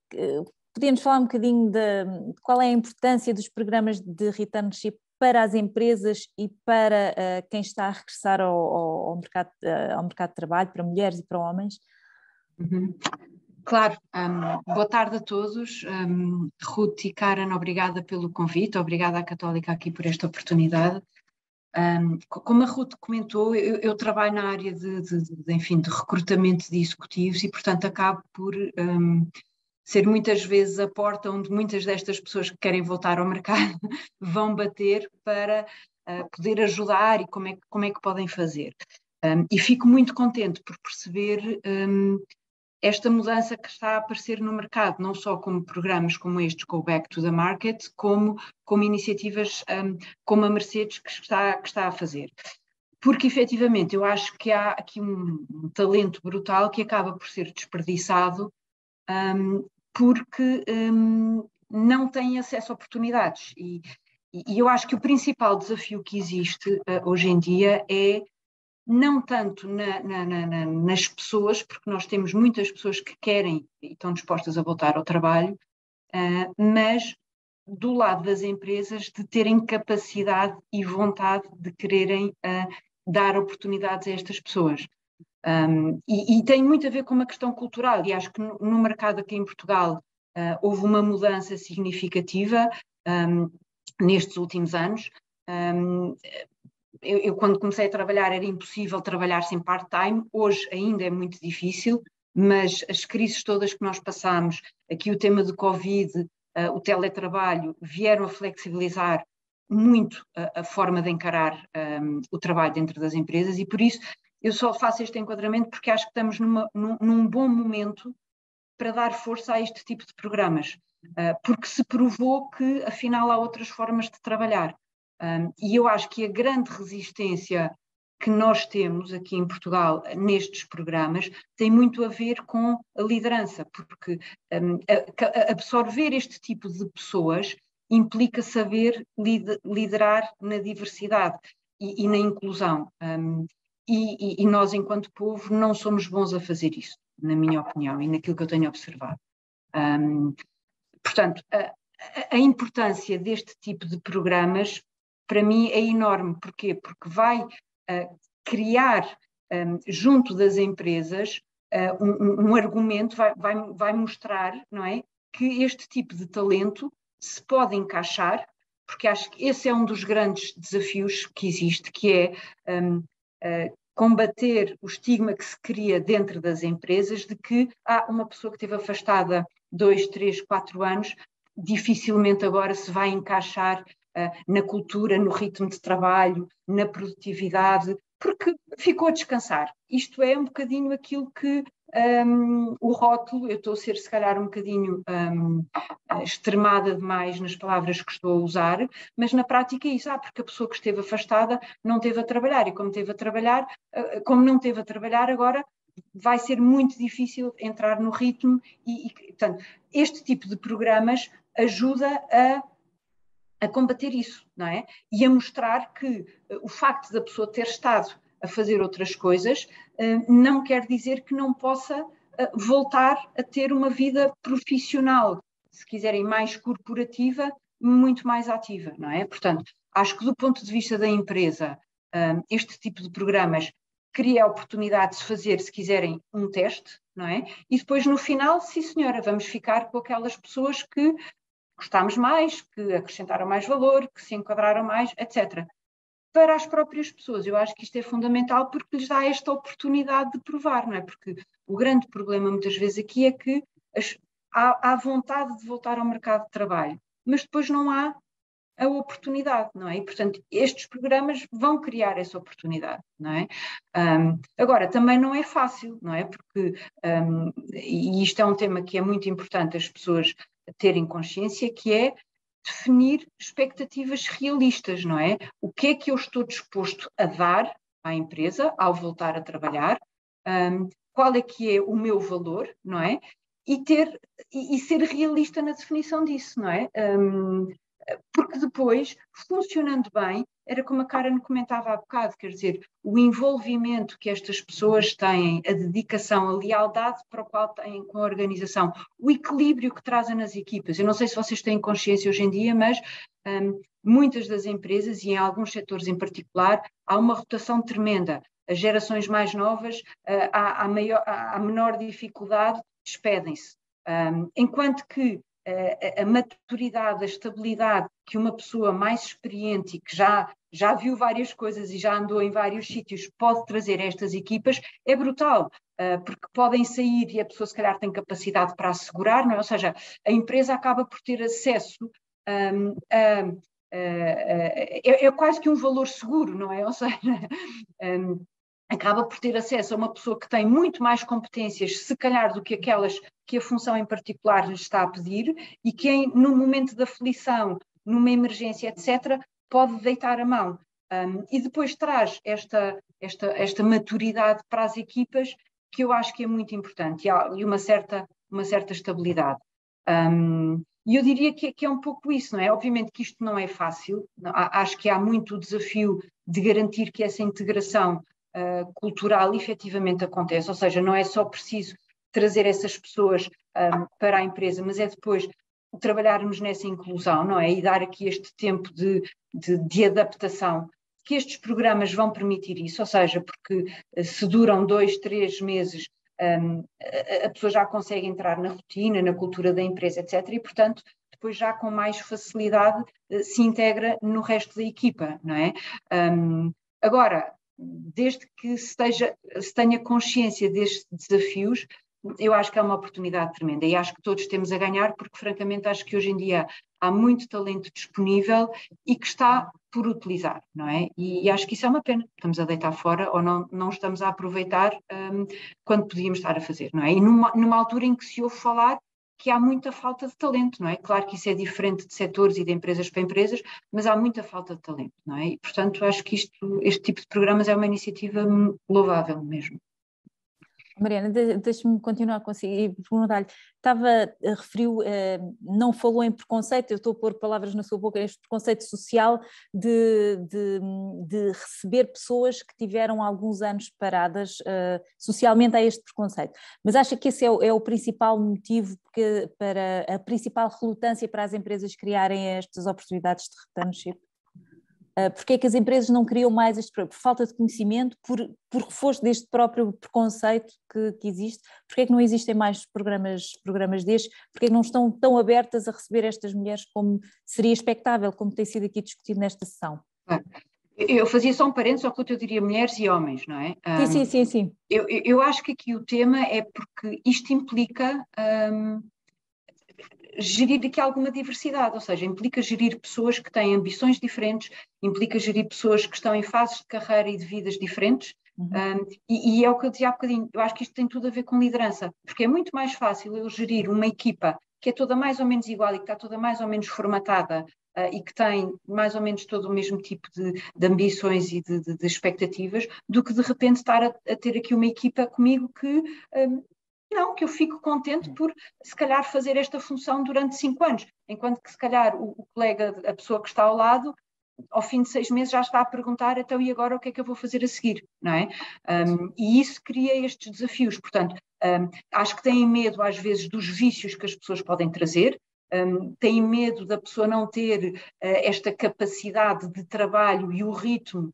podíamos falar um bocadinho de qual é a importância dos programas de returnship para as empresas e para quem está a regressar ao mercado de trabalho, para mulheres e para homens? Claro, boa tarde a todos. Ruth e Karen, obrigada pelo convite, obrigada à Católica aqui por esta oportunidade. Como a Ruth comentou, eu trabalho na área enfim, de recrutamento de executivos e, portanto, acabo por ser muitas vezes a porta onde muitas destas pessoas que querem voltar ao mercado vão bater para poder ajudar e como é que podem fazer. E fico muito contente por perceber esta mudança que está a aparecer no mercado, não só como programas como estes, com o Back to the Market, como iniciativas como a Mercedes que está a fazer. Porque, efetivamente, eu acho que há aqui um talento brutal que acaba por ser desperdiçado porque não tem acesso a oportunidades. E eu acho que o principal desafio que existe hoje em dia é não tanto nas pessoas, porque nós temos muitas pessoas que querem e estão dispostas a voltar ao trabalho, mas do lado das empresas de terem capacidade e vontade de quererem dar oportunidades a estas pessoas. E tem muito a ver com uma questão cultural, e acho que no mercado aqui em Portugal houve uma mudança significativa nestes últimos anos. Eu, quando comecei a trabalhar, era impossível trabalhar sem part-time, hoje ainda é muito difícil, mas as crises todas que nós passamos, aqui o tema do Covid, o teletrabalho, vieram a flexibilizar muito a forma de encarar o trabalho dentro das empresas, e por isso eu só faço este enquadramento porque acho que estamos num bom momento para dar força a este tipo de programas, porque se provou que afinal há outras formas de trabalhar. E eu acho que a grande resistência que nós temos aqui em Portugal nestes programas tem muito a ver com a liderança, porque absorver este tipo de pessoas implica saber liderar na diversidade e na inclusão. E nós, enquanto povo, não somos bons a fazer isso, na minha opinião, e naquilo que eu tenho observado. Portanto, a importância deste tipo de programas para mim é enorme. Porquê? Porque vai criar junto das empresas um argumento, vai mostrar, não é, que este tipo de talento se pode encaixar, porque acho que esse é um dos grandes desafios que existe, que é combater o estigma que se cria dentro das empresas de que uma pessoa que esteve afastada 2, 3, 4 anos, dificilmente agora se vai encaixar na cultura, no ritmo de trabalho, na produtividade, porque ficou a descansar. Isto é um bocadinho aquilo que o rótulo, eu estou a ser se calhar um bocadinho extremada demais nas palavras que estou a usar, mas na prática é isso, porque a pessoa que esteve afastada não teve a trabalhar, e como não teve a trabalhar, agora vai ser muito difícil entrar no ritmo portanto, este tipo de programas ajuda a combater isso, não é? E a mostrar que o facto da pessoa ter estado a fazer outras coisas não quer dizer que não possa voltar a ter uma vida profissional, se quiserem mais corporativa, muito mais ativa, não é? Portanto, acho que do ponto de vista da empresa, este tipo de programas cria a oportunidade de se fazer, se quiserem, um teste, não é? E depois no final, sim senhora, vamos ficar com aquelas pessoas que gostámos mais, que acrescentaram mais valor, que se enquadraram mais, etc. Para as próprias pessoas, eu acho que isto é fundamental porque lhes dá esta oportunidade de provar, não é? Porque o grande problema muitas vezes aqui é que há vontade de voltar ao mercado de trabalho, mas depois não há a oportunidade, não é? E, portanto, estes programas vão criar essa oportunidade, não é? Agora, também não é fácil, não é? Porque, e isto é um tema que é muito importante as pessoas terem consciência, que é definir expectativas realistas, não é? O que é que eu estou disposto a dar à empresa ao voltar a trabalhar? Qual é que é o meu valor, não é? E ser realista na definição disso, não é? Porque depois, funcionando bem, era como a Karen comentava há bocado, quer dizer, o envolvimento que estas pessoas têm, a dedicação, a lealdade para o qual têm com a organização, o equilíbrio que trazem nas equipas. Eu não sei se vocês têm consciência hoje em dia, mas muitas das empresas, e em alguns setores em particular, há uma rotação tremenda. As gerações mais novas, há menor dificuldade, despedem-se. Enquanto que a maturidade, a estabilidade que uma pessoa mais experiente e que já viu várias coisas e já andou em vários sítios pode trazer a estas equipas é brutal, porque podem sair e a pessoa se calhar tem capacidade para assegurar, não é? Ou seja, a empresa acaba por ter acesso é quase que um valor seguro, não é? Ou seja, acaba por ter acesso a uma pessoa que tem muito mais competências, se calhar, do que aquelas que a função em particular lhe está a pedir e que no momento da aflição, numa emergência, etc., pode deitar a mão. E depois traz esta maturidade para as equipas que eu acho que é muito importante e uma certa estabilidade. E eu diria que é um pouco isso, não é? Obviamente que isto não é fácil, acho que há muito o desafio de garantir que essa integração cultural efetivamente acontece, ou seja, não é só preciso trazer essas pessoas para a empresa, mas é depois trabalharmos nessa inclusão, não é? E dar aqui este tempo de adaptação, que estes programas vão permitir isso, ou seja, porque se duram 2, 3 meses, a pessoa já consegue entrar na rotina, na cultura da empresa, etc. E, portanto, depois já com mais facilidade se integra no resto da equipa, não é? Agora, desde que se tenha consciência destes desafios, eu acho que é uma oportunidade tremenda e acho que todos temos a ganhar porque, francamente, acho que hoje em dia há muito talento disponível e que está por utilizar, não é? E acho que isso é uma pena. Estamos a deitar fora ou não estamos a aproveitar quando podíamos estar a fazer, não é? E numa altura em que se ouve falar que há muita falta de talento, não é? Claro que isso é diferente de setores e de empresas para empresas, mas há muita falta de talento, não é? E, portanto, acho que este tipo de programas é uma iniciativa louvável mesmo. Mariana, deixe-me continuar consigo e perguntar-lhe, referiu, não falou em preconceito, eu estou a pôr palavras na sua boca, este preconceito social de receber pessoas que tiveram alguns anos paradas, socialmente há este preconceito, mas acha que esse é o principal motivo para a principal relutância para as empresas criarem estas oportunidades de returnship? Porque é que as empresas não criam mais por falta de conhecimento, por reforço deste próprio preconceito que existe? Porque é que não existem mais programas destes? Porque é que não estão tão abertas a receber estas mulheres como seria expectável, como tem sido aqui discutido nesta sessão? Eu fazia só um parênteses ao que eu diria mulheres e homens, não é? Sim. Eu acho que aqui o tema é porque isto implica gerir aqui alguma diversidade, ou seja, implica gerir pessoas que têm ambições diferentes, implica gerir pessoas que estão em fases de carreira e de vidas diferentes, e é o que eu dizia há bocadinho, eu acho que isto tem tudo a ver com liderança, porque é muito mais fácil eu gerir uma equipa que é toda mais ou menos igual e que está toda mais ou menos formatada e que tem mais ou menos todo o mesmo tipo de ambições e de expectativas, do que de repente estar a ter aqui uma equipa comigo que não, que eu fico contente por, se calhar, fazer esta função durante 5 anos, enquanto que, se calhar, o colega, a pessoa que está ao lado, ao fim de 6 meses já está a perguntar, então, e agora o que é que eu vou fazer a seguir, não é? E isso cria estes desafios, portanto, acho que têm medo, às vezes, dos vícios que as pessoas podem trazer, têm medo da pessoa não ter esta capacidade de trabalho e o ritmo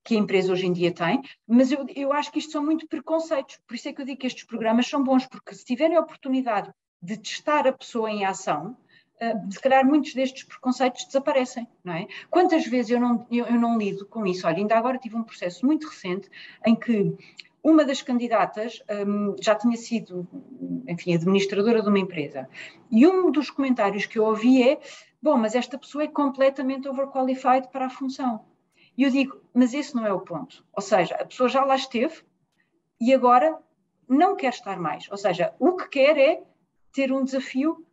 que a empresa hoje em dia tem, mas eu acho que isto são muito preconceitos, por isso é que eu digo que estes programas são bons, porque se tiverem a oportunidade de testar a pessoa em ação, se calhar muitos destes preconceitos desaparecem, não é? Quantas vezes eu não lido com isso? Olha, ainda agora tive um processo muito recente em que uma das candidatas já tinha sido, enfim, administradora de uma empresa, e um dos comentários que eu ouvi é, bom, mas esta pessoa é completamente overqualified para a função. E eu digo, mas esse não é o ponto. Ou seja, a pessoa já lá esteve e agora não quer estar mais. Ou seja, o que quer é ter um desafio,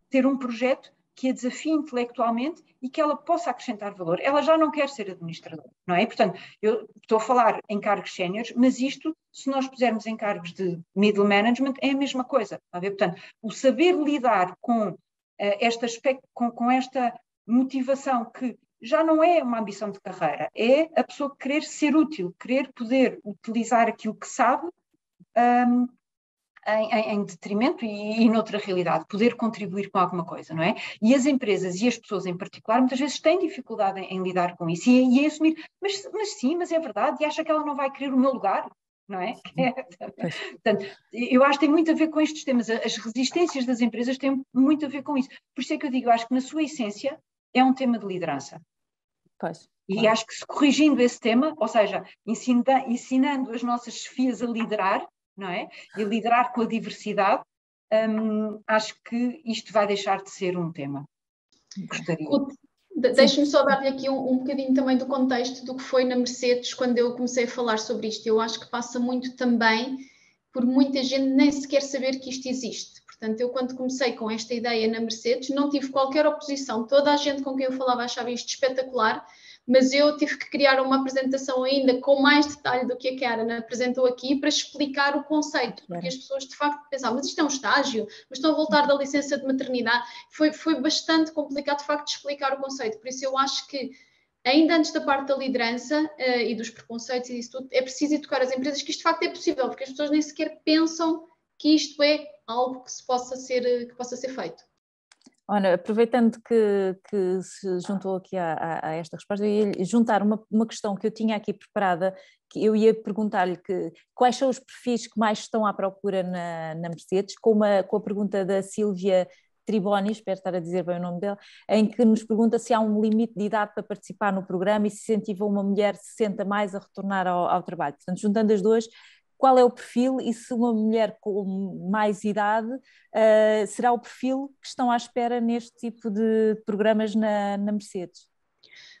ter um projeto que a desafie intelectualmente e que ela possa acrescentar valor. Ela já não quer ser administradora, não é? Portanto, eu estou a falar em cargos séniores, mas isto, se nós pusermos em cargos de middle management, é a mesma coisa. Está a ver? Portanto, o saber lidar com este aspecto, com esta motivação que já não é uma ambição de carreira, é a pessoa querer ser útil, querer poder utilizar aquilo que sabe em detrimento e noutra realidade, poder contribuir com alguma coisa, não é? E as empresas e as pessoas em particular muitas vezes têm dificuldade em lidar com isso e em assumir, mas é verdade, e acha que ela não vai querer o meu lugar, não é? Portanto, eu acho que tem muito a ver com estes temas, as resistências das empresas têm muito a ver com isso, por isso é que eu digo, eu acho que na sua essência é um tema de liderança. Pois, e acho que se corrigindo esse tema, ou seja, ensinando as nossas chefias a liderar, não é? E liderar com a diversidade, acho que isto vai deixar de ser um tema. Gostaria. Deixe-me só dar-lhe aqui um bocadinho também do contexto do que foi na Mercedes quando eu comecei a falar sobre isto. Eu acho que passa muito também por muita gente nem sequer saber que isto existe. Portanto, eu quando comecei com esta ideia na Mercedes não tive qualquer oposição. Toda a gente com quem eu falava achava isto espetacular, mas eu tive que criar uma apresentação ainda com mais detalhe do que a Karen apresentou aqui para explicar o conceito, porque as pessoas de facto pensavam, mas isto é um estágio, mas estão a voltar da licença de maternidade. Foi bastante complicado de facto explicar o conceito, por isso eu acho que ainda antes da parte da liderança e dos preconceitos e disso tudo, é preciso educar as empresas que isto de facto é possível, porque as pessoas nem sequer pensam que isto é algo que possa ser feito. Olha, aproveitando que se juntou aqui a esta resposta, eu ia juntar uma questão que eu tinha aqui preparada, que eu ia perguntar-lhe quais são os perfis que mais estão à procura na Mercedes, com a pergunta da Sílvia Triboni, espero estar a dizer bem o nome dela, em que nos pergunta se há um limite de idade para participar no programa e se incentiva uma mulher 60 mais a retornar ao trabalho. Portanto, juntando as duas, qual é o perfil e se uma mulher com mais idade será o perfil que estão à espera neste tipo de programas na Mercedes?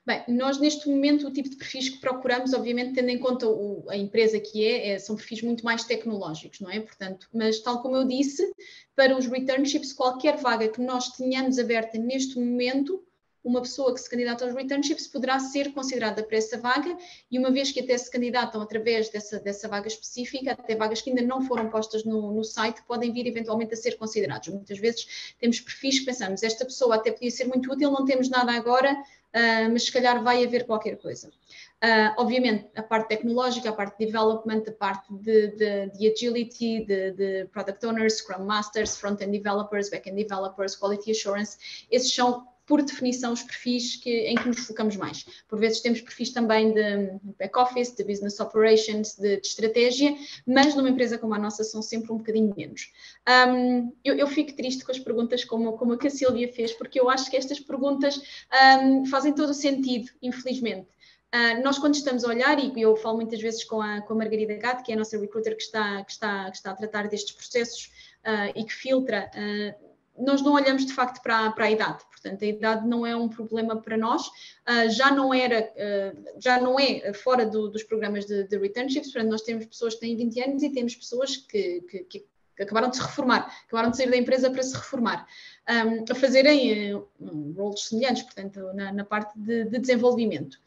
Bem, nós neste momento o tipo de perfis que procuramos, obviamente tendo em conta a empresa que são perfis muito mais tecnológicos, não é? Portanto, mas tal como eu disse, para os returnships, qualquer vaga que nós tenhamos aberta neste momento, uma pessoa que se candidata aos returnships poderá ser considerada para essa vaga e uma vez que até se candidatam através dessa vaga específica, até vagas que ainda não foram postas no site, podem vir eventualmente a ser considerados. Muitas vezes temos perfis que pensamos, esta pessoa até podia ser muito útil, não temos nada agora, mas se calhar vai haver qualquer coisa. Obviamente, a parte tecnológica, a parte de development, a parte de agility, de product owners, scrum masters, front-end developers, back-end developers, quality assurance, esses são por definição, os perfis em que nos focamos mais. Por vezes temos perfis também de back-office, de business operations, de estratégia, mas numa empresa como a nossa são sempre um bocadinho menos. Eu fico triste com as perguntas como a que a Sílvia fez, porque eu acho que estas perguntas fazem todo o sentido, infelizmente. Nós, quando estamos a olhar, e eu falo muitas vezes com a Margarida Gato, que é a nossa recruiter que está a tratar destes processos e que filtra, nós não olhamos de facto para a idade. Portanto, a idade não é um problema para nós, já não é fora dos programas de returnships. Portanto, nós temos pessoas que têm 20 anos e temos pessoas que acabaram de se reformar, acabaram de sair da empresa para se reformar, a fazerem roles semelhantes, portanto, na parte de desenvolvimento.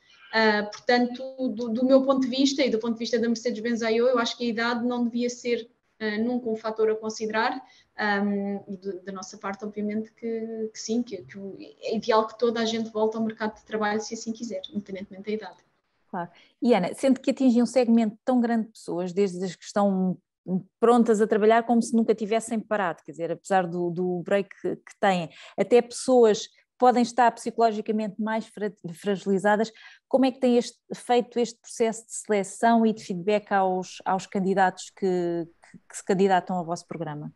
Portanto, do meu ponto de vista e do ponto de vista da Mercedes-Benz I/O, eu acho que a idade não devia ser nunca um fator a considerar, e da nossa parte, obviamente, que sim, que é ideal que toda a gente volte ao mercado de trabalho se assim quiser, independentemente da idade. Claro. E Ana, sendo que atingem um segmento tão grande de pessoas, desde as que estão prontas a trabalhar como se nunca tivessem parado, quer dizer, apesar do break que têm, até pessoas podem estar psicologicamente mais fragilizadas, como é que têm feito este processo de seleção e de feedback aos candidatos que se candidatam ao vosso programa?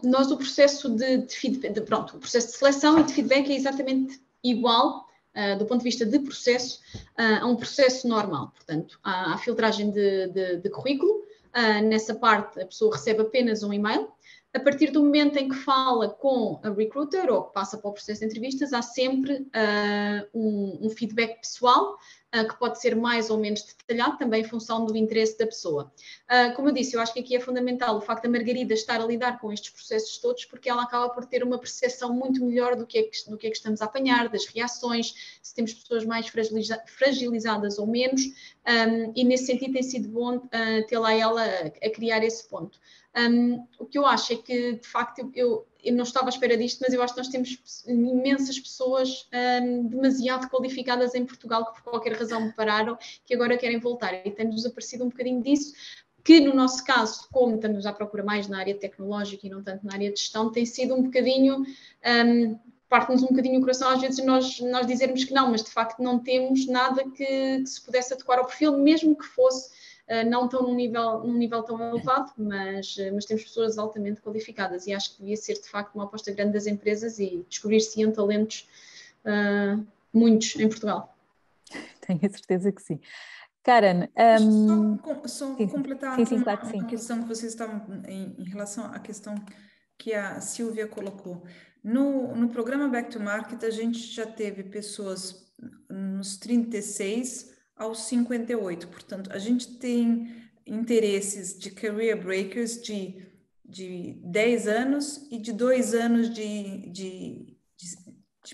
Nós, o processo o processo de seleção e de feedback é exatamente igual, do ponto de vista de processo, a um processo normal. Portanto, há a filtragem de currículo, nessa parte a pessoa recebe apenas um e-mail. A partir do momento em que fala com a recruiter ou que passa para o processo de entrevistas, há sempre um feedback pessoal, que pode ser mais ou menos detalhado, também em função do interesse da pessoa. Como eu disse, eu acho que aqui é fundamental o facto da Margarida estar a lidar com estes processos todos, porque ela acaba por ter uma percepção muito melhor do que é que estamos a apanhar, das reações, se temos pessoas mais fragilizadas ou menos, e nesse sentido tem sido bom tê-la ela a criar esse ponto. O que eu acho é que, de facto, eu não estava à espera disto, mas eu acho que nós temos imensas pessoas demasiado qualificadas em Portugal que por qualquer razão me pararam, que agora querem voltar, e tem-nos aparecido um bocadinho disso, que no nosso caso, como estamos à procura mais na área tecnológica e não tanto na área de gestão, tem sido um bocadinho, parte-nos um bocadinho o coração às vezes nós dizermos que não, mas de facto não temos nada que se pudesse adequar ao perfil, mesmo que fosse não tão num nível tão elevado, mas temos pessoas altamente qualificadas, e acho que devia ser de facto uma aposta grande das empresas e descobrir-se-iam talentos muitos em Portugal. Tenho a certeza que sim. Karen, só sim, completar sim, claro que sim. uma questão que vocês estavam em relação à questão que a Sílvia colocou. No programa Back to Market, a gente já teve pessoas nos 36 aos 58, portanto, a gente tem interesses de career breakers de 10 anos e de 2 anos de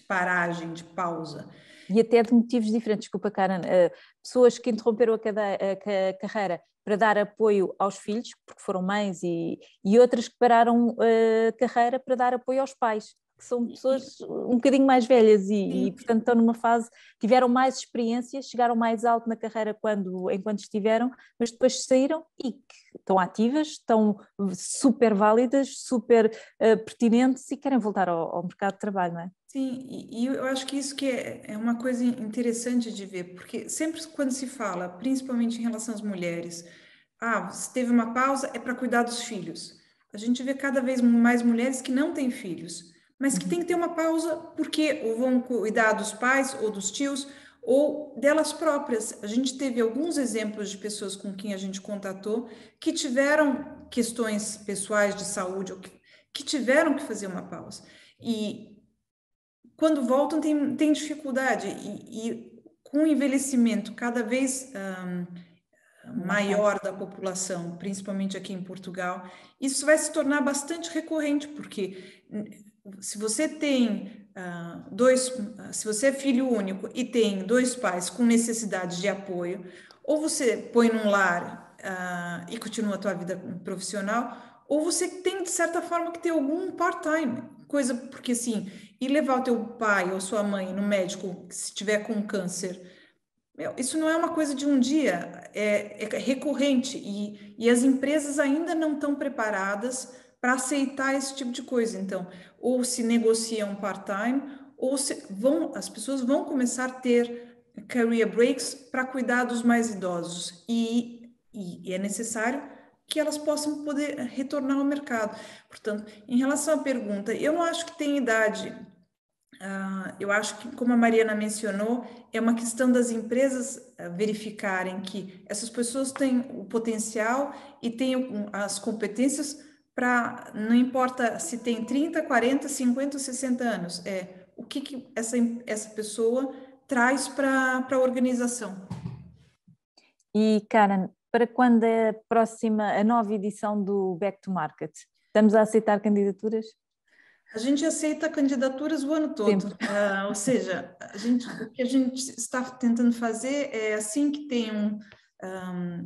paragem, de pausa. E até de motivos diferentes, desculpa, Karen, pessoas que interromperam a carreira para dar apoio aos filhos, porque foram mães, e outras que pararam a carreira para dar apoio aos pais, que são pessoas um bocadinho mais velhas e portanto estão numa fase, tiveram mais experiências, chegaram mais alto na carreira enquanto estiveram, mas depois saíram e que estão ativas, estão super válidas, super pertinentes e querem voltar ao mercado de trabalho, não é? Sim, e eu acho que isso que é uma coisa interessante de ver, porque sempre quando se fala, principalmente em relação às mulheres, se teve uma pausa é para cuidar dos filhos. A gente vê cada vez mais mulheres que não têm filhos, mas que tem que ter uma pausa porque ou vão cuidar dos pais ou dos tios ou delas próprias. A gente teve alguns exemplos de pessoas com quem a gente contatou que tiveram questões pessoais de saúde ou que tiveram que fazer uma pausa. E quando voltam tem dificuldade e com o envelhecimento cada vez maior da população, principalmente aqui em Portugal, isso vai se tornar bastante recorrente, porque se você tem se você é filho único e tem 2 pais com necessidade de apoio, ou você põe num lar e continua a tua vida profissional, ou você tem, de certa forma, que ter algum part-time, coisa, porque assim, ir levar o teu pai ou sua mãe no médico, se tiver com câncer, isso não é uma coisa de um dia, é recorrente, e as empresas ainda não estão preparadas para aceitar esse tipo de coisa. Então, ou se negocia um part-time, ou as pessoas vão começar a ter career breaks para cuidar dos mais idosos e é necessário que elas possam poder retornar ao mercado. Portanto, em relação à pergunta, eu não acho que tem idade. Eu acho que, como a Mariana mencionou, é uma questão das empresas verificarem que essas pessoas têm o potencial e têm as competências para, não importa se tem 30, 40, 50 ou 60 anos, o que essa pessoa traz para a organização. E, Karen, para quando é a nova edição do Back to Market? Estamos a aceitar candidaturas? A gente aceita candidaturas o ano todo, ou seja, o que a gente está tentando fazer é, assim que tem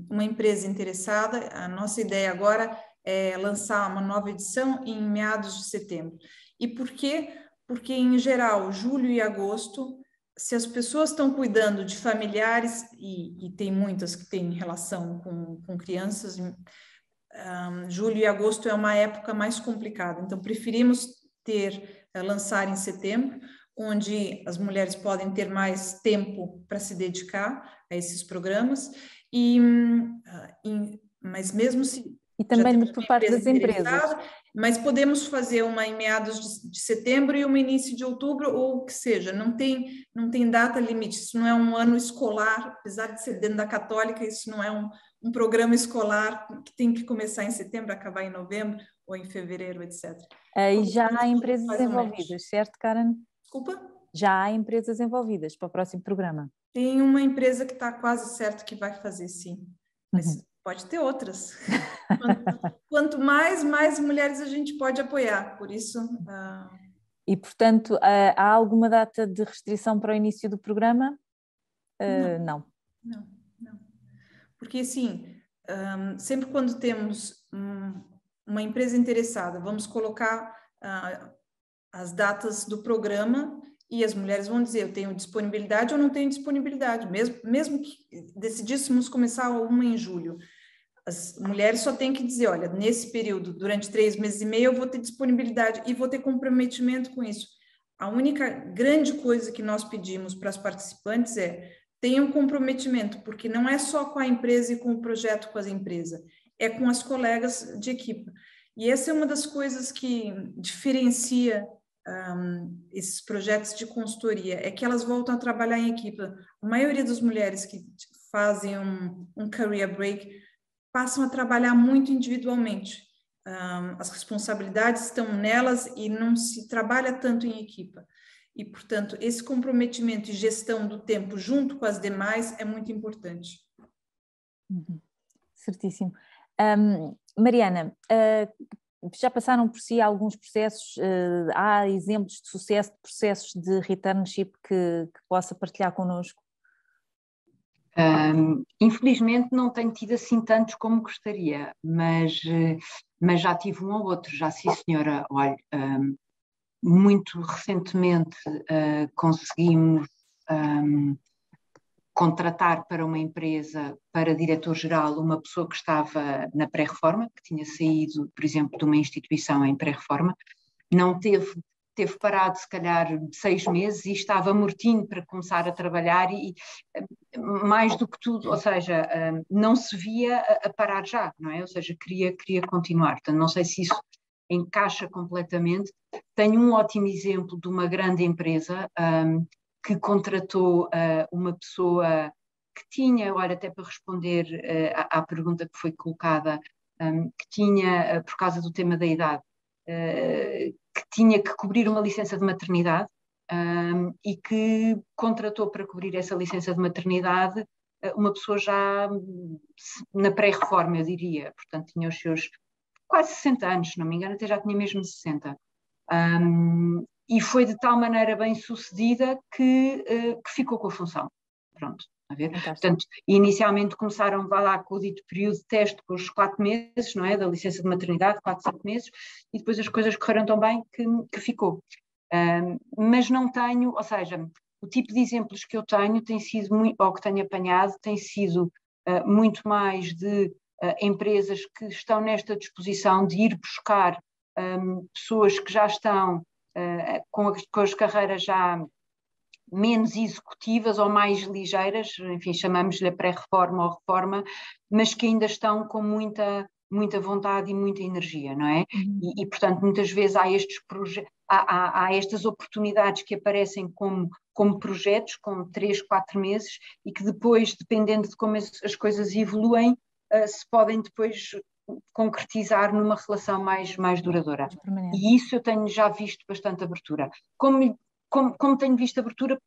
uma empresa interessada, a nossa ideia agora é lançar uma nova edição em meados de setembro. E por quê? Porque, em geral, julho e agosto, se as pessoas estão cuidando de familiares, e tem muitas que têm relação com crianças, julho e agosto é uma época mais complicada, então preferimos lançar em setembro, onde as mulheres podem ter mais tempo para se dedicar a esses programas, mas mesmo se... E também por parte das empresas. Mas podemos fazer uma em meados de setembro e uma início de outubro, ou o que seja, não tem data limite, isso não é um ano escolar, apesar de ser dentro da Católica, isso não é um programa escolar que tem que começar em setembro, acabar em novembro, ou em fevereiro, etc. E já há empresas envolvidas, certo, Karen? Desculpa? Já há empresas envolvidas para o próximo programa? Tem uma empresa que está quase certo que vai fazer, sim. Mas pode ter outras. Quanto mais mulheres a gente pode apoiar, por isso... E, portanto, há alguma data de restrição para o início do programa? Não. Porque, assim, sempre quando temos uma empresa interessada, vamos colocar as datas do programa e as mulheres vão dizer, eu tenho disponibilidade ou não tenho disponibilidade, mesmo que decidíssemos começar uma em julho. As mulheres só têm que dizer, olha, nesse período, durante 3 meses e meio, eu vou ter disponibilidade e vou ter comprometimento com isso. A única grande coisa que nós pedimos para as participantes tenham comprometimento, porque não é só com a empresa e com o projeto com as empresas, é com as colegas de equipe. E essa é uma das coisas que diferencia esses projetos de consultoria, é que elas voltam a trabalhar em equipe. A maioria das mulheres que fazem um career break passam a trabalhar muito individualmente. As responsabilidades estão nelas e não se trabalha tanto em equipa. E, portanto, esse comprometimento e gestão do tempo junto com as demais é muito importante. Certíssimo. Mariana, já passaram por si alguns processos, há exemplos de sucesso de processos de returnship que possa partilhar connosco? Infelizmente não tenho tido assim tantos como gostaria, mas já tive um ou outro, já sim senhora. Olha, muito recentemente conseguimos contratar para uma empresa, para diretor-geral, uma pessoa que estava na pré-reforma, que tinha saído, por exemplo, de uma instituição em pré-reforma, não teve parado se calhar 6 meses e estava mortinho para começar a trabalhar e mais do que tudo, ou seja, não se via a parar já, não é? Ou seja, queria continuar. Portanto, não sei se isso encaixa completamente. Tenho um ótimo exemplo de uma grande empresa que contratou uma pessoa que tinha, olha, até para responder à pergunta que foi colocada, que tinha, por causa do tema da idade, que tinha que cobrir uma licença de maternidade e que contratou para cobrir essa licença de maternidade uma pessoa já na pré-reforma, eu diria, portanto tinha os seus quase 60 anos, se não me engano, até já tinha mesmo 60. E foi de tal maneira bem sucedida que ficou com a função. Pronto, a ver? Portanto, inicialmente começaram, vá lá, com o dito período de teste, com os 4 meses, não é? Da licença de maternidade, 4, 5 meses, e depois as coisas correram tão bem que ficou. Mas não tenho, ou seja, o tipo de exemplos que eu tenho tem sido, ou que tenho apanhado, tem sido muito mais de empresas que estão nesta disposição de ir buscar pessoas que já estão com as carreiras já menos executivas ou mais ligeiras, enfim, chamamos-lhe a pré-reforma ou reforma, mas que ainda estão com muita vontade e muita energia, não é? E portanto, muitas vezes há estes há estas oportunidades que aparecem como projetos, com 3, 4 meses, e que depois, dependendo de como as coisas evoluem, se podem depois concretizar numa relação mais duradoura. E isso eu tenho já visto bastante abertura. Como tenho visto abertura,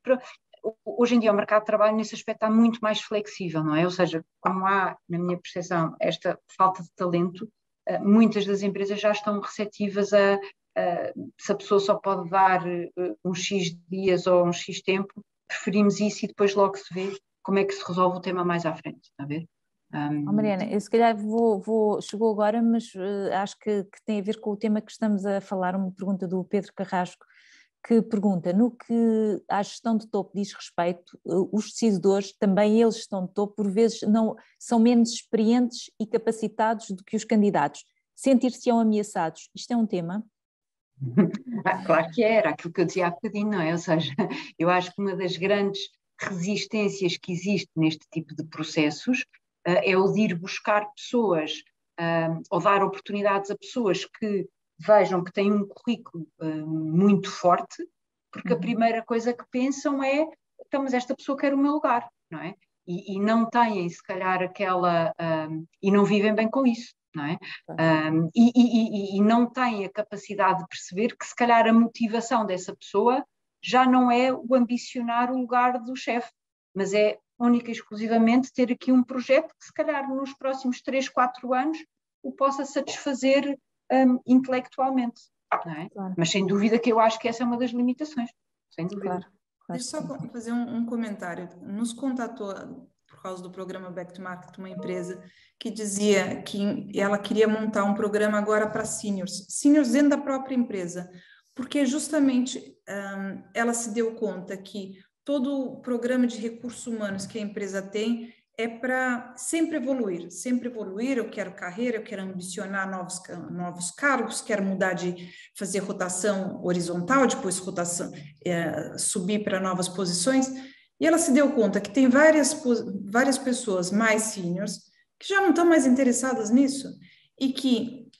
hoje em dia o mercado de trabalho nesse aspecto está muito mais flexível, não é? Ou seja, como há, na minha percepção, esta falta de talento, muitas das empresas já estão receptivas se a pessoa só pode dar uns X dias ou uns X tempo, preferimos isso e depois logo se vê como é que se resolve o tema mais à frente, está a ver? Mariana, eu se calhar chegou agora, mas acho que tem a ver com o tema que estamos a falar, uma pergunta do Pedro Carrasco, que pergunta, no que à gestão de topo diz respeito, os decisores, também eles estão de topo, por vezes são menos experientes e capacitados do que os candidatos. Sentir-se-ão ameaçados, isto é um tema? Claro que era aquilo que eu dizia há bocadinho, não é? Ou seja, eu acho que uma das grandes resistências que existe neste tipo de processos é o de ir buscar pessoas ou dar oportunidades a pessoas que vejam que têm um currículo muito forte, porque a primeira coisa que pensam é, então, mas esta pessoa quer o meu lugar, não é? E não têm, se calhar, e não vivem bem com isso, não é? E não têm a capacidade de perceber que, se calhar, a motivação dessa pessoa já não é o ambicionar o lugar do chefe, mas é única e exclusivamente ter aqui um projeto que, se calhar, nos próximos 3, 4 anos o possa satisfazer intelectualmente, não é? Claro. Mas sem dúvida que eu acho que essa é uma das limitações, sem dúvida. Claro. Deixa eu só fazer um comentário. Nos contatou, por causa do programa Back to Market, uma empresa que dizia que ela queria montar um programa agora para seniors dentro da própria empresa, porque justamente ela se deu conta que todo o programa de recursos humanos que a empresa tem é para sempre evoluir, eu quero carreira, eu quero ambicionar novos cargos, quero mudar de fazer rotação horizontal, depois rotação, subir para novas posições, e ela se deu conta que tem várias pessoas mais seniors que já não estão mais interessadas nisso, e que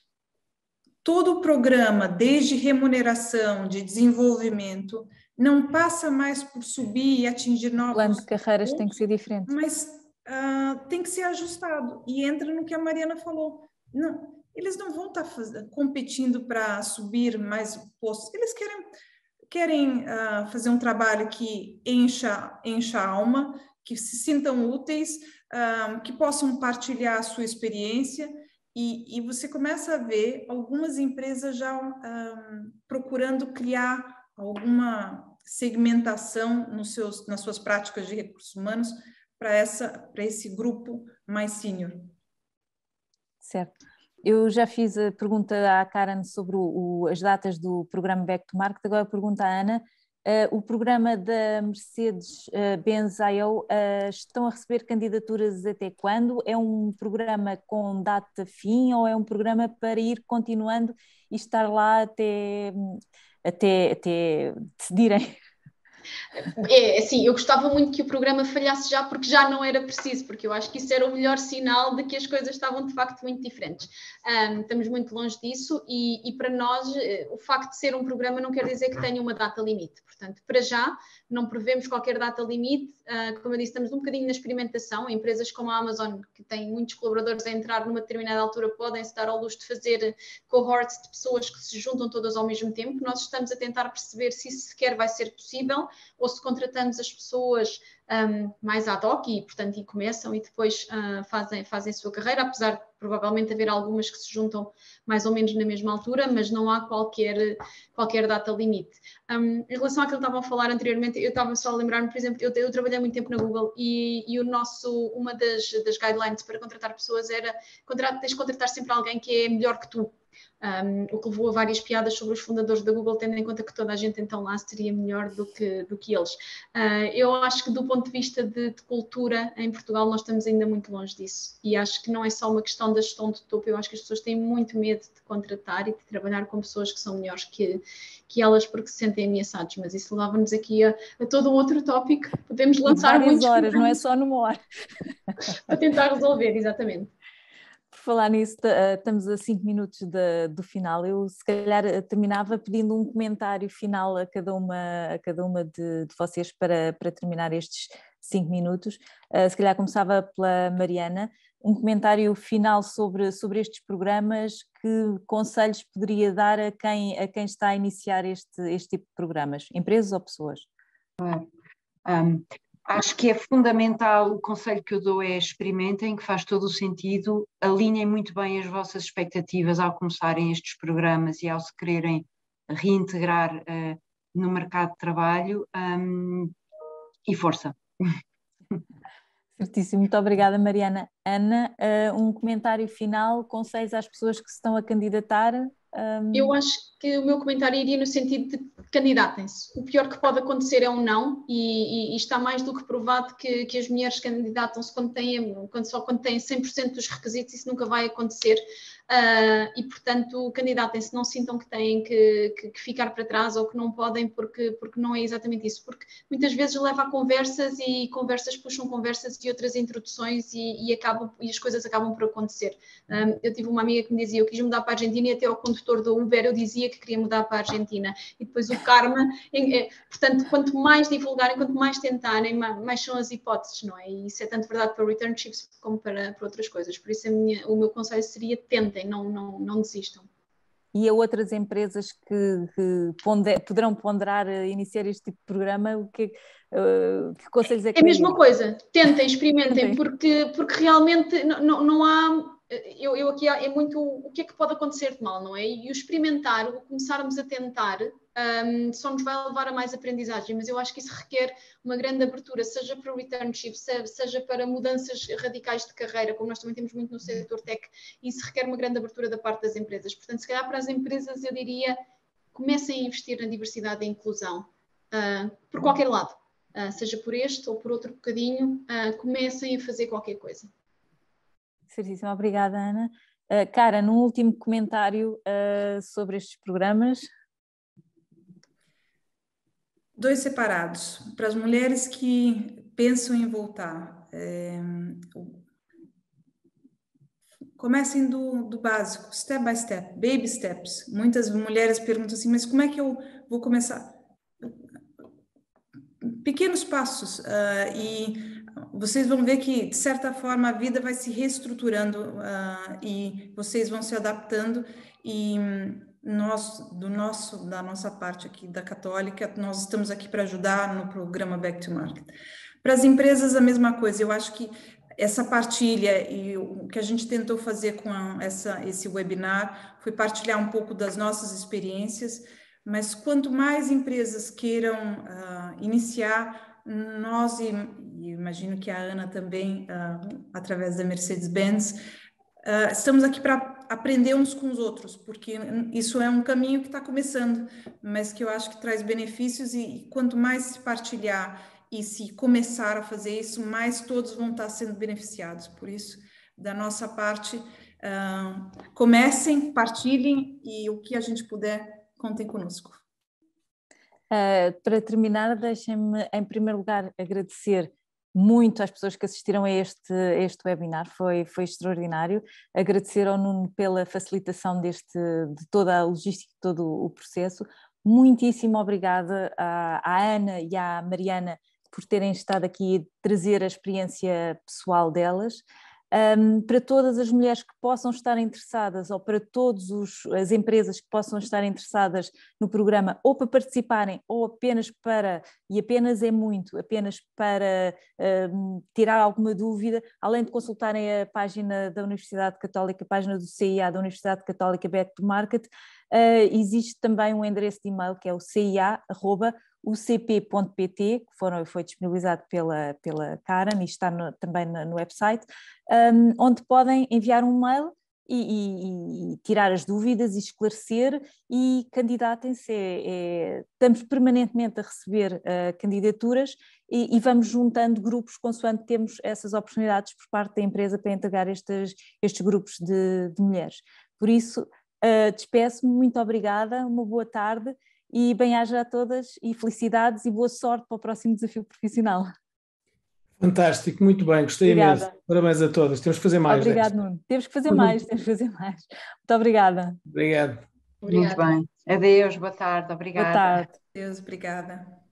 todo o programa, desde remuneração, de desenvolvimento, não passa mais por subir e atingir novos... O plano de carreiras tem que ser diferente. Mas tem que ser ajustado, e entra no que a Mariana falou. Não, eles não vão estar competindo para subir mais postos, eles querem fazer um trabalho que encha a alma, que se sintam úteis, que possam partilhar a sua experiência, e você começa a ver algumas empresas já procurando criar alguma segmentação nas suas práticas de recursos humanos para esse grupo mais sênior. Certo. Eu já fiz a pergunta à Karen sobre as datas do programa Back to Market, agora pergunto à Ana. O programa da Mercedes-Benz IO estão a receber candidaturas até quando? É um programa com data fim ou é um programa para ir continuando e estar lá até decidirem? Assim, eu gostava muito que o programa falhasse já, porque já não era preciso, porque eu acho que isso era o melhor sinal de que as coisas estavam de facto muito diferentes. Estamos muito longe disso e para nós o facto de ser um programa não quer dizer que tenha uma data limite. Portanto, para já não prevemos qualquer data limite. Como eu disse, estamos um bocadinho na experimentação. Empresas como a Amazon, que têm muitos colaboradores a entrar numa determinada altura, podem-se dar ao luxo de fazer cohorts de pessoas que se juntam todas ao mesmo tempo. Nós estamos a tentar perceber se isso sequer vai ser possível, ou se contratamos as pessoas mais ad hoc e, portanto, começam e depois fazem a sua carreira, apesar de provavelmente haver algumas que se juntam mais ou menos na mesma altura, mas não há qualquer data limite. Em relação àquilo que estavam a falar anteriormente, eu estava só a lembrar-me, por exemplo, eu trabalhei muito tempo na Google e uma das guidelines para contratar pessoas era tens de contratar sempre alguém que é melhor que tu. O que levou a várias piadas sobre os fundadores da Google, tendo em conta que toda a gente então lá seria melhor do que eles. Eu acho que do ponto de vista de cultura, em Portugal nós estamos ainda muito longe disso, e acho que não é só uma questão da gestão de topo, eu acho que as pessoas têm muito medo de contratar e de trabalhar com pessoas que são melhores que elas porque se sentem ameaçados, mas isso levava-nos aqui a todo um outro tópico, podemos lançar várias horas, não é só numa hora. Para tentar resolver, exatamente. Por falar nisso, estamos a 5 minutos do final. Eu se calhar terminava pedindo um comentário final a cada uma de vocês para terminar estes 5 minutos. Se calhar começava pela Mariana, um comentário final sobre estes programas, que conselhos poderia dar a quem está a iniciar este tipo de programas, empresas ou pessoas? Acho que é fundamental, o conselho que eu dou é experimentem, que faz todo o sentido, alinhem muito bem as vossas expectativas ao começarem estes programas e ao se quererem reintegrar no mercado de trabalho, e força. Certíssimo, muito obrigada, Mariana. Ana, um comentário final, conselhos às pessoas que se estão a candidatar? Eu acho que o meu comentário iria no sentido de candidatem-se. O pior que pode acontecer é um não, e está mais do que provado que as mulheres candidatam-se quando têm 100% dos requisitos. Isso nunca vai acontecer. E portanto candidatem-se, não sintam que têm que ficar para trás ou que não podem, porque não é exatamente isso, porque muitas vezes leva a conversas e conversas puxam conversas e outras introduções e as coisas acabam por acontecer. Eu tive uma amiga que me dizia: eu quis mudar para a Argentina, e até ao condutor do Uber eu dizia que queria mudar para a Argentina, e depois o karma, portanto, quanto mais divulgarem, quanto mais tentarem, mais são as hipóteses, não é? E isso é tanto verdade para returnships como para outras coisas. Por isso o meu conselho seria: tentem, não desistam. E a outras empresas que poderão ponderar iniciar este tipo de programa, que conselhos é que é a mesma coisa, tentem, experimentem, tentem. porque realmente não há... Eu aqui é muito o que é que pode acontecer de mal, não é? E o experimentar, o começarmos a tentar, só nos vai levar a mais aprendizagem, mas eu acho que isso requer uma grande abertura, seja para o returnship, seja para mudanças radicais de carreira, como nós também temos muito no setor tech, isso requer uma grande abertura da parte das empresas. Portanto, se calhar para as empresas eu diria: comecem a investir na diversidade e inclusão, por qualquer lado, seja por este ou por outro bocadinho, comecem a fazer qualquer coisa. Certíssimo, obrigada, Ana. Cara, num último comentário sobre estes programas. 2 separados. Para as mulheres que pensam em voltar, comecem do básico, step by step, baby steps. Muitas mulheres perguntam assim: mas como é que eu vou começar? Pequenos passos, e vocês vão ver que, de certa forma, a vida vai se reestruturando, e vocês vão se adaptando, e da nossa parte aqui da Católica, nós estamos aqui para ajudar no programa Back to Market. Para as empresas, a mesma coisa. Eu acho que essa partilha, e o que a gente tentou fazer com esse webinar foi partilhar um pouco das nossas experiências, mas quanto mais empresas queiram iniciar, nós, e imagino que a Ana também, através da Mercedes-Benz, estamos aqui para aprender uns com os outros, porque isso é um caminho que está começando, mas que eu acho que traz benefícios, e quanto mais se partilhar e se começar a fazer isso, mais todos vão estar sendo beneficiados. Por isso, da nossa parte, comecem, partilhem, e o que a gente puder, contem conosco. Para terminar, deixem-me em primeiro lugar agradecer muito às pessoas que assistiram a este webinar, foi extraordinário. Agradecer ao Nuno pela facilitação de toda a logística, todo o processo. Muitíssimo obrigada à Ana e à Mariana por terem estado aqui a trazer a experiência pessoal delas. Para todas as mulheres que possam estar interessadas, ou para todas as empresas que possam estar interessadas no programa, ou para participarem, ou apenas para tirar alguma dúvida, além de consultarem a página da Universidade Católica, a página do CIA da Universidade Católica Back to Market, existe também um endereço de e-mail que é o cia@ucp.pt, que foi disponibilizado pela Karen, e está também no website, onde podem enviar um mail e tirar as dúvidas e esclarecer, e candidatem-se. Estamos permanentemente a receber candidaturas e vamos juntando grupos consoante temos essas oportunidades por parte da empresa para integrar estes grupos de mulheres. Por isso, despeço-me, muito obrigada, uma boa tarde e bem-aja a todas e felicidades e boa sorte para o próximo desafio profissional. Fantástico, muito bem, gostei imenso. Parabéns a todas, temos que fazer mais. Obrigado, Nuno. Temos que fazer mais. Muito obrigada. Obrigado. Muito bem. Adeus, boa tarde, obrigada. Boa tarde. Deus, obrigada.